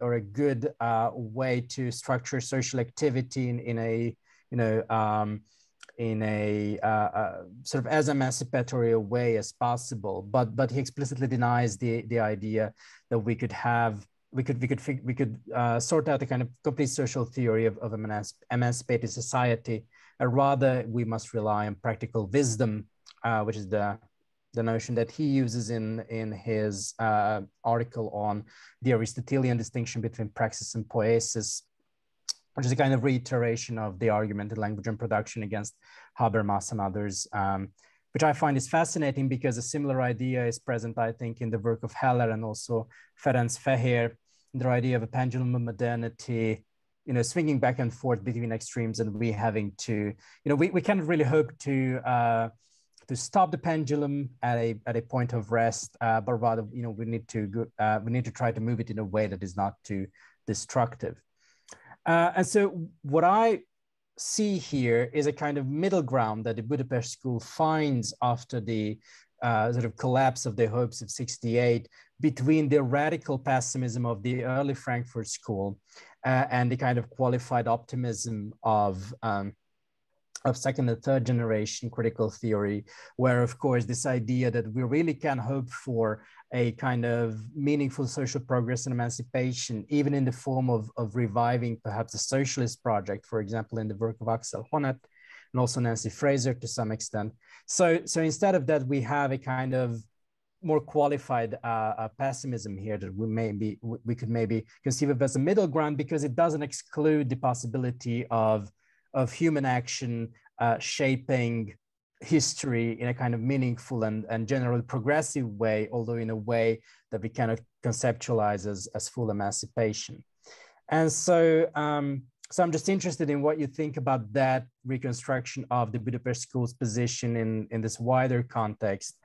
or a good way to structure social activity in a sort of as emancipatory a way as possible. But he explicitly denies the idea that we could sort out a kind of complete social theory of emancipated society Rather, we must rely on practical wisdom, which is the notion that he uses in his article on the Aristotelian distinction between praxis and poiesis, which is a kind of reiteration of the argument in Language and Production against Habermas and others, which I find is fascinating because a similar idea is present, I think, in the work of Heller and also Ferenc Fehér, their idea of a pendulum of modernity, swinging back and forth between extremes, and we having to, we cannot really hope to stop the pendulum at a point of rest, but rather, we need to try to move it in a way that is not too destructive. And so what I see here is a kind of middle ground that the Budapest School finds after the sort of collapse of the hopes of '68 between the radical pessimism of the early Frankfurt School and the kind of qualified optimism of second and third generation critical theory, where, of course, this idea that we really can hope for a kind of meaningful social progress and emancipation, even in the form of reviving perhaps a socialist project, for example, in the work of Axel Honneth and also Nancy Fraser to some extent. So instead of that, we have a kind of more qualified pessimism here that we could maybe conceive of as a middle ground, because it doesn't exclude the possibility of human action shaping history in a kind of meaningful and generally progressive way, although in a way that we cannot conceptualize as full emancipation. And so, so I'm just interested in what you think about that reconstruction of the Budapest School's position in this wider context.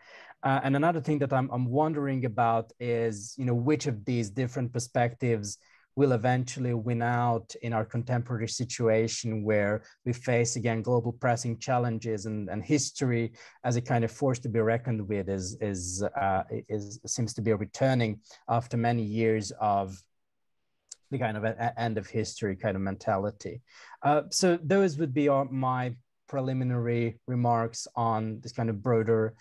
And another thing that I'm wondering about is, which of these different perspectives will eventually win out in our contemporary situation, where we face again global pressing challenges, and history as a kind of force to be reckoned with seems to be returning after many years of the kind of end of history kind of mentality. So those would be my preliminary remarks on this kind of broader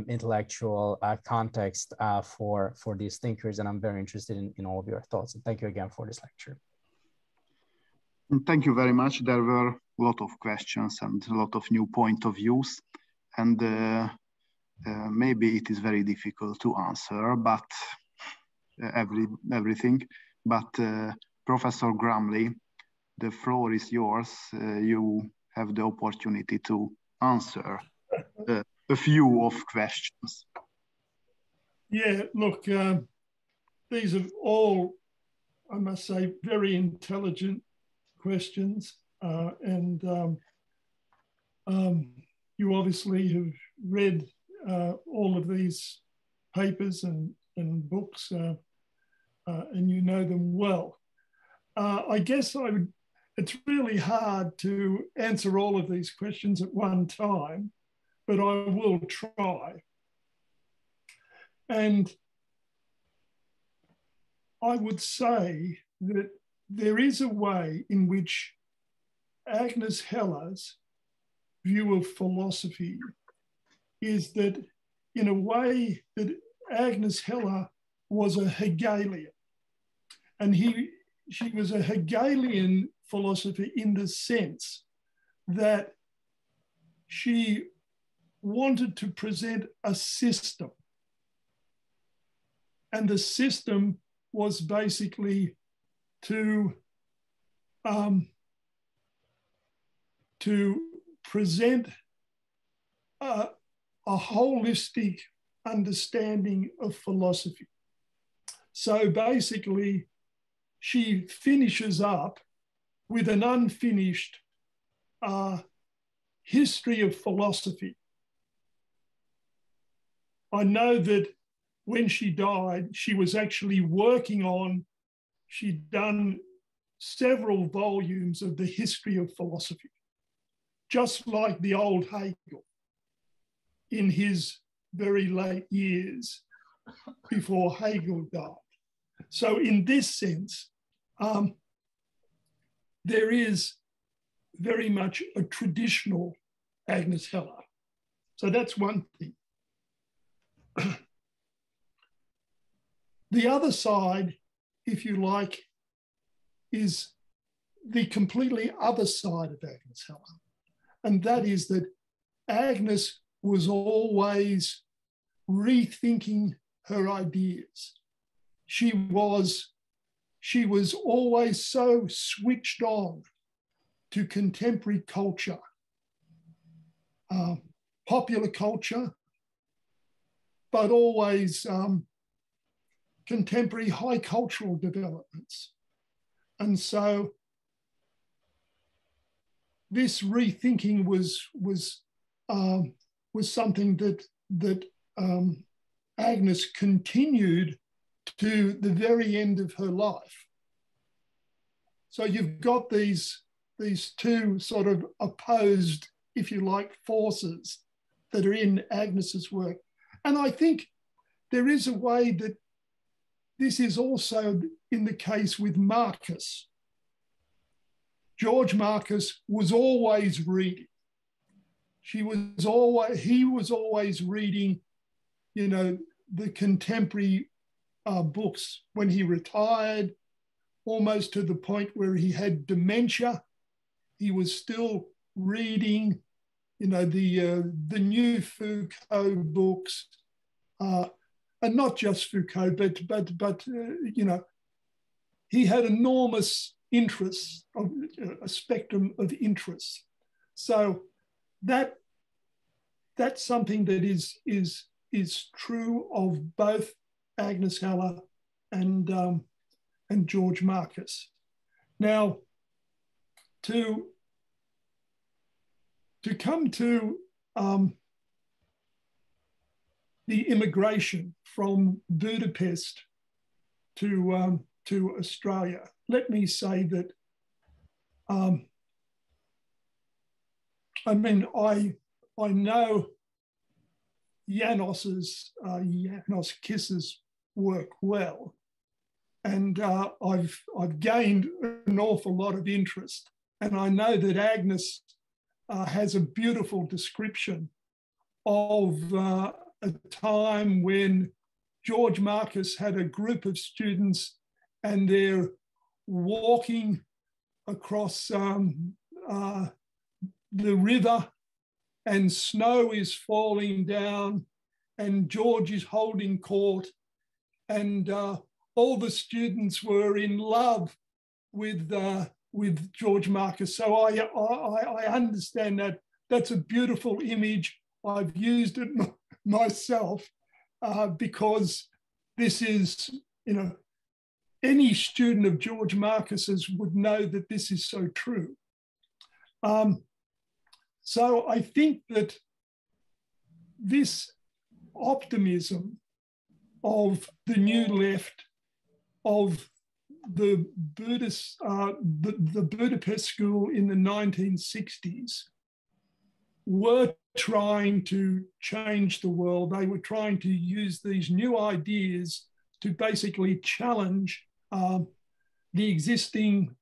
intellectual context for these thinkers, and I'm very interested in all of your thoughts. And thank you again for this lecture. Thank you very much. There were a lot of questions and a lot of new point of views, and maybe it is very difficult to answer, but everything. But Professor Grumley, the floor is yours. You have the opportunity to answer a few of questions. Yeah, look, these are all, I must say, very intelligent questions. And you obviously have read all of these papers and books, and you know them well. I guess it's really hard to answer all of these questions at one time, but I will try. And I would say that there is a way in which Agnes Heller's view of philosophy is that, in a way, that Agnes Heller was a Hegelian. And she was a Hegelian philosopher in the sense that she wanted to present a system. And the system was basically to present a holistic understanding of philosophy. So basically, she finishes up with an unfinished history of philosophy. I know that when she died, she was actually working on, she'd done several volumes of the history of philosophy, just like the old Hegel in his very late years before Hegel died. So in this sense, there is very much a traditional Agnes Heller. So that's one thing. The other side, if you like, is the completely other side of Agnes Heller. and that is that Agnes was always rethinking her ideas. She was always so switched on to contemporary culture, popular culture, but always contemporary high cultural developments. And so this rethinking was something that Agnes continued to the very end of her life. So you've got these two sort of opposed, if you like, forces that are in Agnes's work. And I think there is a way that this is also in the case with Marcus. George Marcus was always reading. He was always reading, you know, the contemporary books. When he retired, almost to the point where he had dementia, he was still reading, you know, the new Foucault books, and not just Foucault, but you know, he had enormous interests, a spectrum of interests. So that's something that is true of both Agnes Heller and George Marcus. Now, to come to the immigration from Budapest to Australia, let me say that I mean, I know Janos Kiss's work well, and I've gained an awful lot of interest. And I know that Agnes has a beautiful description of a time when George Marcus had a group of students and they're walking across the river, and snow is falling down, and George is holding court, and all the students were in love with George Marcus. So I understand that. That's a beautiful image. I've used it myself because this is, you know, any student of George Marcus's would know that this is so true. So I think that this optimism of the New Left, of the Budapest School in the 1960s, were trying to change the world. They were trying to use these new ideas to basically challenge the existing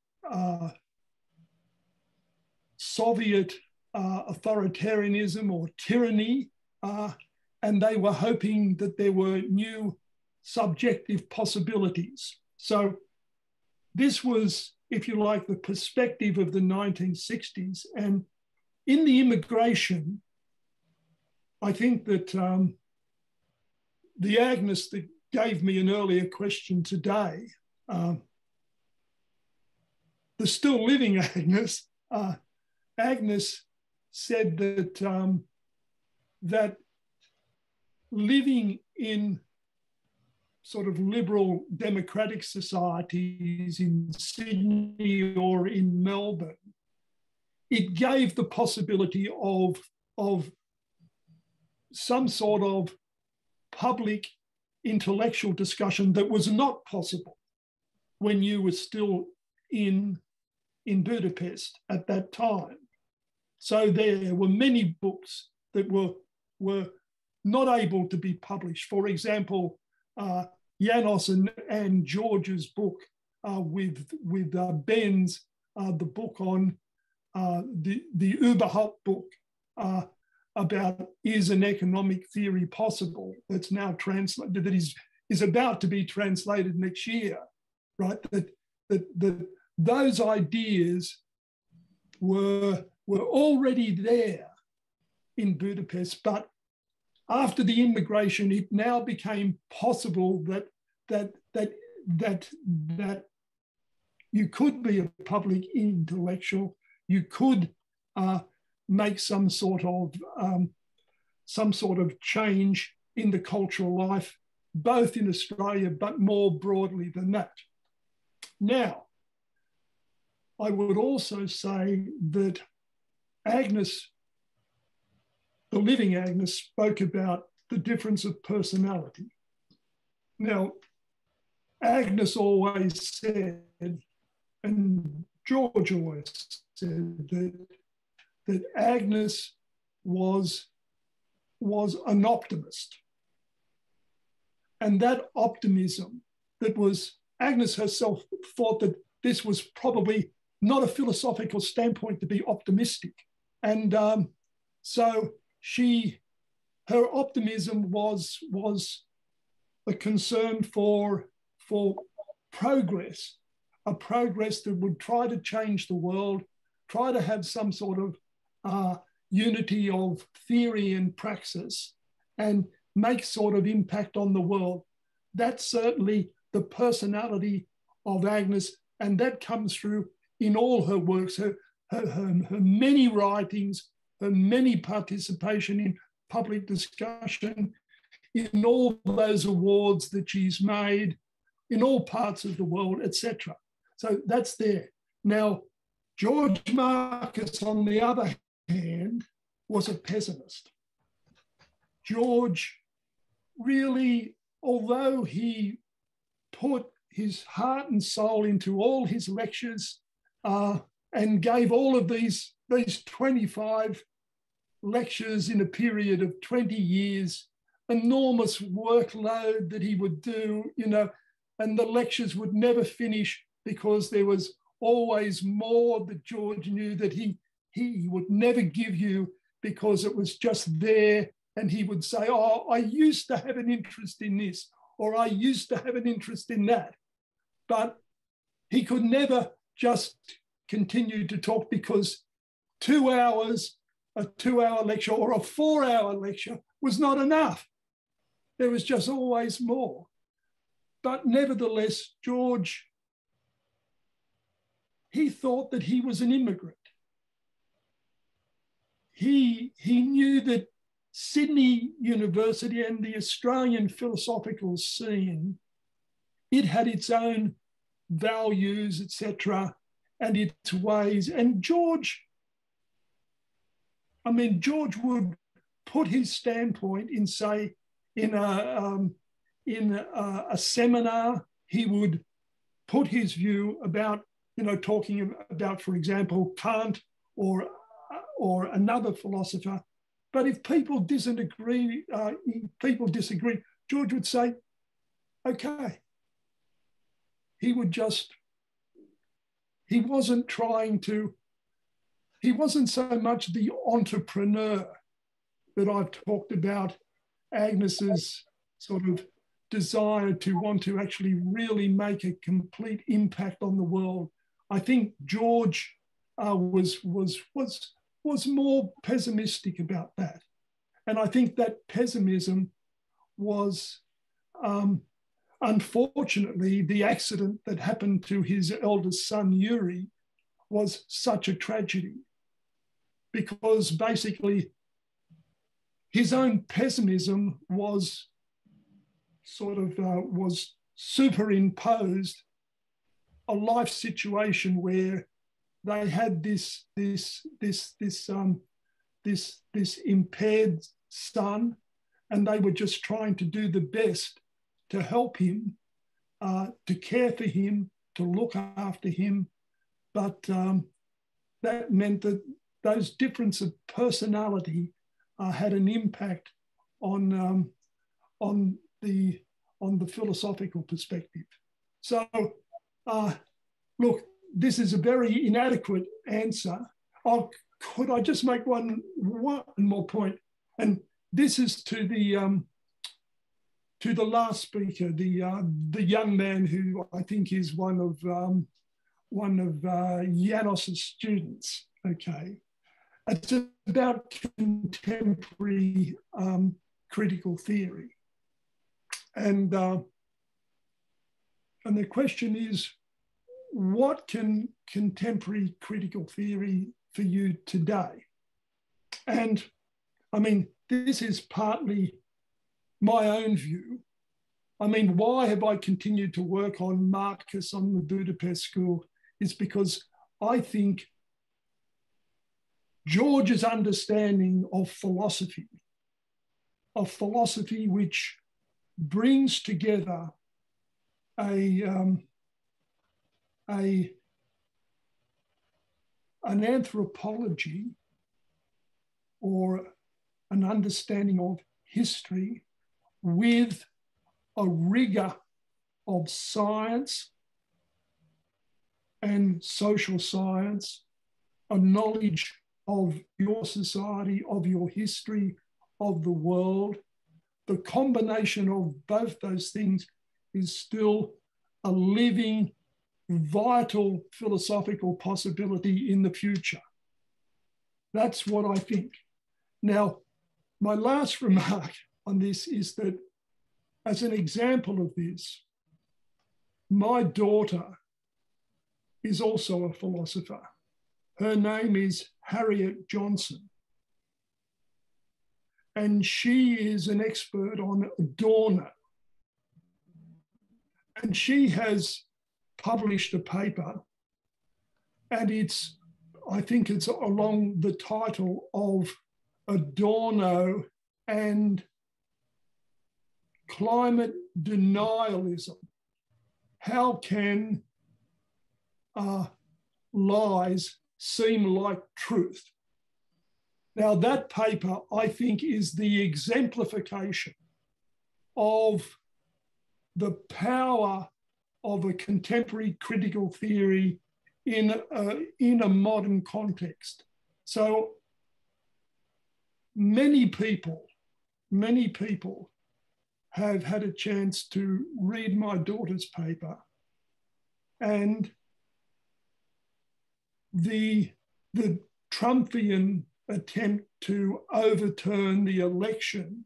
Soviet authoritarianism or tyranny, and they were hoping that there were new subjective possibilities. So this was, if you like, the perspective of the 1960s. And in the immigration, I think that the Agnes that gave me an earlier question today, the still living Agnes, Agnes said that that living in sort of liberal democratic societies in Sydney or in Melbourne, it gave the possibility of some sort of public intellectual discussion that was not possible when you were still in Budapest at that time. So there were many books that were not able to be published. For example, Janos and George's book with Ben's, the book on the Überhaupt book about is an economic theory possible, that's now translated, that is about to be translated next year, right? That those ideas were were already there in Budapest, but after the immigration, it now became possible that you could be a public intellectual, you could make some sort of change in the cultural life, both in Australia, but more broadly than that. Now, I would also say that Agnes, the living Agnes, spoke about the difference of personality. Now, Agnes always said, and George always said, that Agnes was an optimist. And that optimism, Agnes herself thought that this was probably not a philosophical standpoint to be optimistic. And so her optimism was a concern for progress, a progress that would try to change the world, try to have some sort of unity of theory and praxis, and make sort of impact on the world. That's certainly the personality of Agnes, and that comes through in all her works, her many writings, her many participation in public discussion, in all those awards that she's made, in all parts of the world, etc. So that's there. Now, George Marcus, on the other hand, was a pessimist. George really, although he put his heart and soul into all his lectures and gave all of these 25 lectures in a period of 20 years, enormous workload that he would do, and the lectures would never finish because there was always more that George knew that he would never give you because it was just there. And he would say, oh, I used to have an interest in this, or I used to have an interest in that. But he could never just continue to talk because 2 hours, a 2-hour lecture or a 4-hour lecture was not enough. There was just always more. But nevertheless, George, he thought that he was an immigrant. He knew that Sydney University and the Australian philosophical scene, it had its own values, etc., and its ways. And George would put his standpoint in, say, in a seminar. He would put his view about, talking about, for example, Kant or another philosopher. But if people disagree, George would say, okay. He wasn't so much the entrepreneur that I've talked about, Agnes's sort of desire to want to actually really make a complete impact on the world. I think George was more pessimistic about that. And I think that pessimism was, unfortunately, the accident that happened to his eldest son, Yuri, was such a tragedy because basically his own pessimism was was superimposed a life situation where they had this impaired son, and they were just trying to do the best to help him, to care for him, to look after him. But that meant that those differences of personality had an impact on the philosophical perspective. So, look, this is a very inadequate answer. Could I just make one more point? And this is to the last speaker, the young man who I think is one of Janos's students. Okay, It's about contemporary critical theory. And the question is, what can contemporary critical theory for you today? And I mean, this is partly my own view. I mean, why have I continued to work on Marcus on the Budapest School? Is because I think George's understanding of philosophy which brings together an anthropology or an understanding of history with a rigor of science and social science, a knowledge of your society, of your history, of the world. The combination of both those things is still a living, vital philosophical possibility in the future. That's what I think. Now, my last remark on this is that as an example of this, my daughter is also a philosopher. Her name is Harriet Johnson. And she is an expert on Adorno. And she has published a paper, and I think it's along the title of Adorno and Climate Denialism. How can lies seem like truth? Now, that paper, I think, is the exemplification of the power of a contemporary critical theory in a modern context. So many people have had a chance to read my daughter's paper, and the Trumpian attempt to overturn the election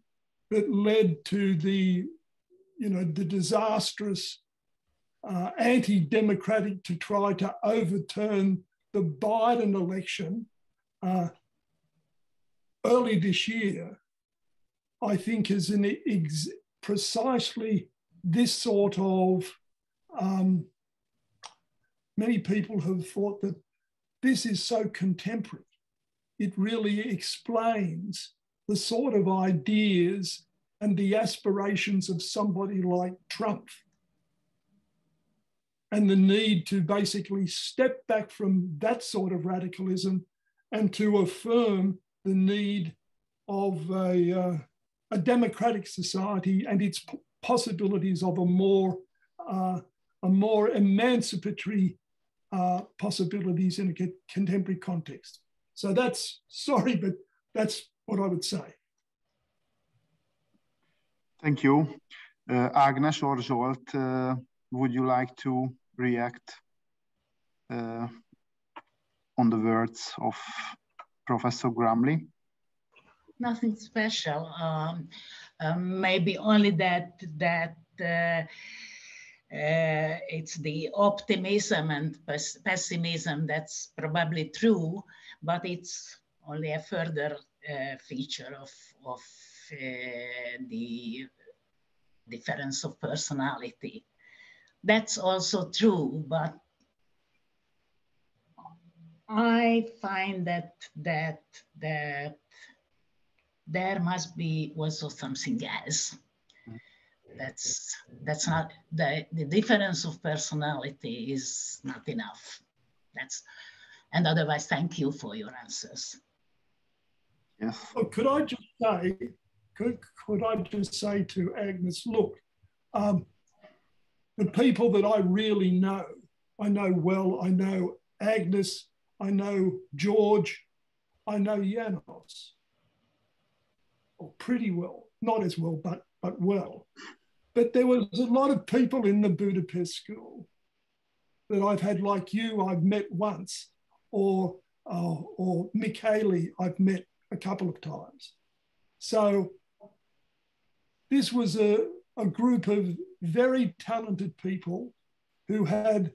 that led to the disastrous anti-democratic to try to overturn the Biden election early this year, I think is precisely this sort of, many people have thought that this is so contemporary. It really explains the sort of ideas and the aspirations of somebody like Trump, and the need to basically step back from that sort of radicalism and to affirm the need of a democratic society and its possibilities of a more emancipatory possibilities in a contemporary context. So that's, sorry, but that's what I would say. Thank you. Ágnes or Zsolt, would you like to react on the words of Professor Grumley? Nothing special. Maybe only that it's the optimism and pessimism that's probably true, but it's only a further feature of the difference of personality. That's also true, but I find that there must be also something else. That's not the difference of personality is not enough. And otherwise, thank you for your answers. Yes. Oh, could I just say to Agnes, look, the people that I really know, I know well, I know Agnes, I know George, I know Janos, or pretty well, not as well, but well. But there was a lot of people in the Budapest School that I've had, like you, I've met once, or or Michele I've met a couple of times. So this was a group of very talented people who had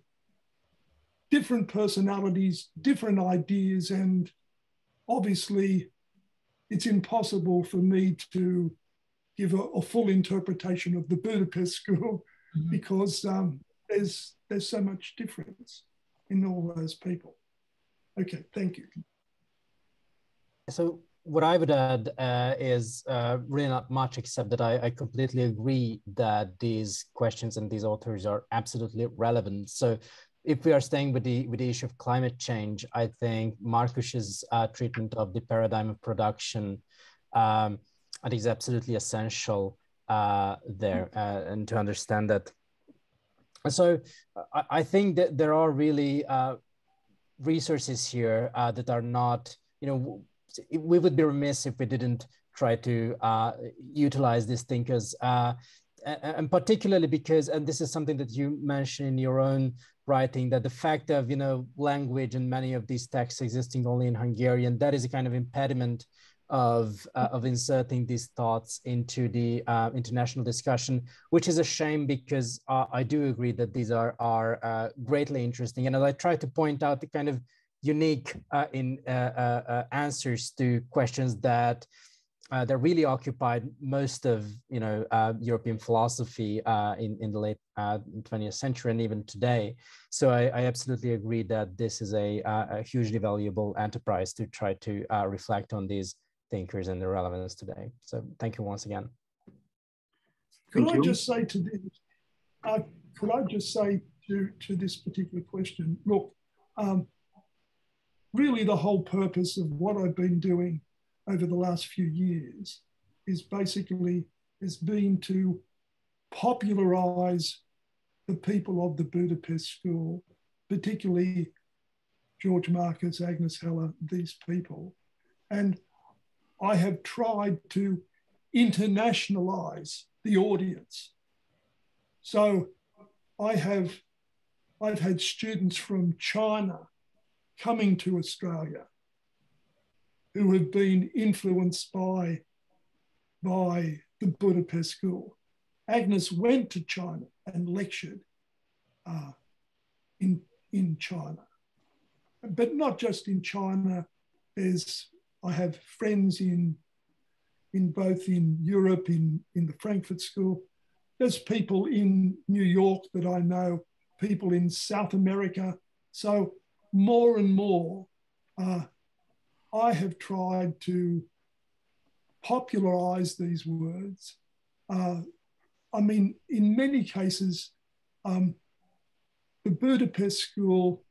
different personalities, different ideas, and obviously it's impossible for me to give a full interpretation of the Budapest School because there's so much difference in all those people. Okay, thank you. So what I would add is really not much, except that I completely agree that these questions and these authors are absolutely relevant. So if we are staying with the issue of climate change, I think Márkus's treatment of the paradigm of production I think is absolutely essential there, and to understand that. So I think that there are really resources here that are not, we would be remiss if we didn't try to utilize these thinkers, and particularly because, and this is something that you mentioned in your own writing, that the fact of, language and many of these texts existing only in Hungarian, that is a kind of impediment of inserting these thoughts into the international discussion, which is a shame because I do agree that these are greatly interesting. And as I try to point out the kind of unique answers to questions that really occupied most of European philosophy in the late 20th century and even today. So I absolutely agree that this is a hugely valuable enterprise to try to reflect on these thinkers and their relevance today. So thank you once again. Could I just say to this particular question, look, really the whole purpose of what I've been doing over the last few years is basically been to popularize the people of the Budapest School, particularly George Marcus, Agnes Heller, these people. And I have tried to internationalize the audience. So I've had students from China coming to Australia who have been influenced by the Budapest School. Agnes went to China and lectured in China, but not just in China. I have friends in both in Europe, in the Frankfurt School. There's people in New York that I know, people in South America. So more and more, I have tried to popularize these words. I mean, in many cases, the Budapest School,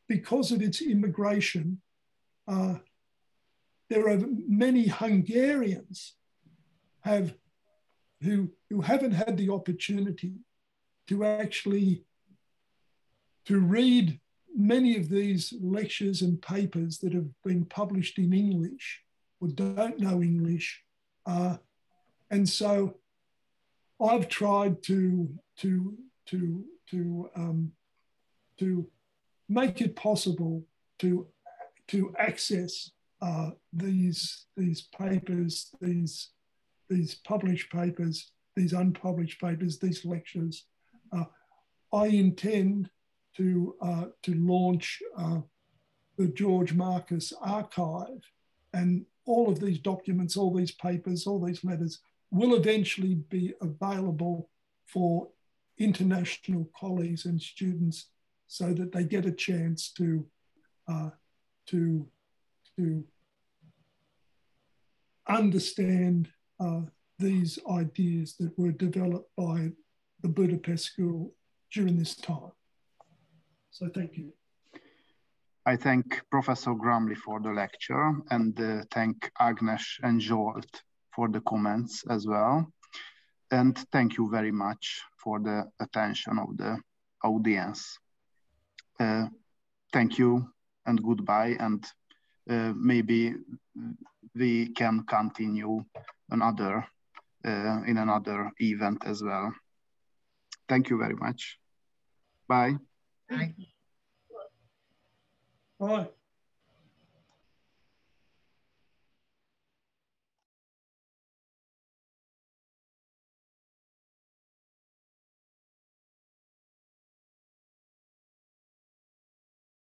because of its immigration, there are many Hungarians who haven't had the opportunity to actually read many of these lectures and papers that have been published in English or don't know English. And so I've tried to make it possible to access these papers, these published papers, these unpublished papers, these lectures. I intend to launch the George Marcus archive, and all of these documents, all these papers, all these letters will eventually be available for international colleagues and students so that they get a chance to understand these ideas that were developed by the Budapest School during this time. So thank you. I thank Professor Grumley for the lecture, and thank Ágnes and Zsolt for the comments as well. And thank you very much for the attention of the audience. Thank you and goodbye, and maybe we can continue in another event as well. Thank you very much. Bye. Bye. Bye.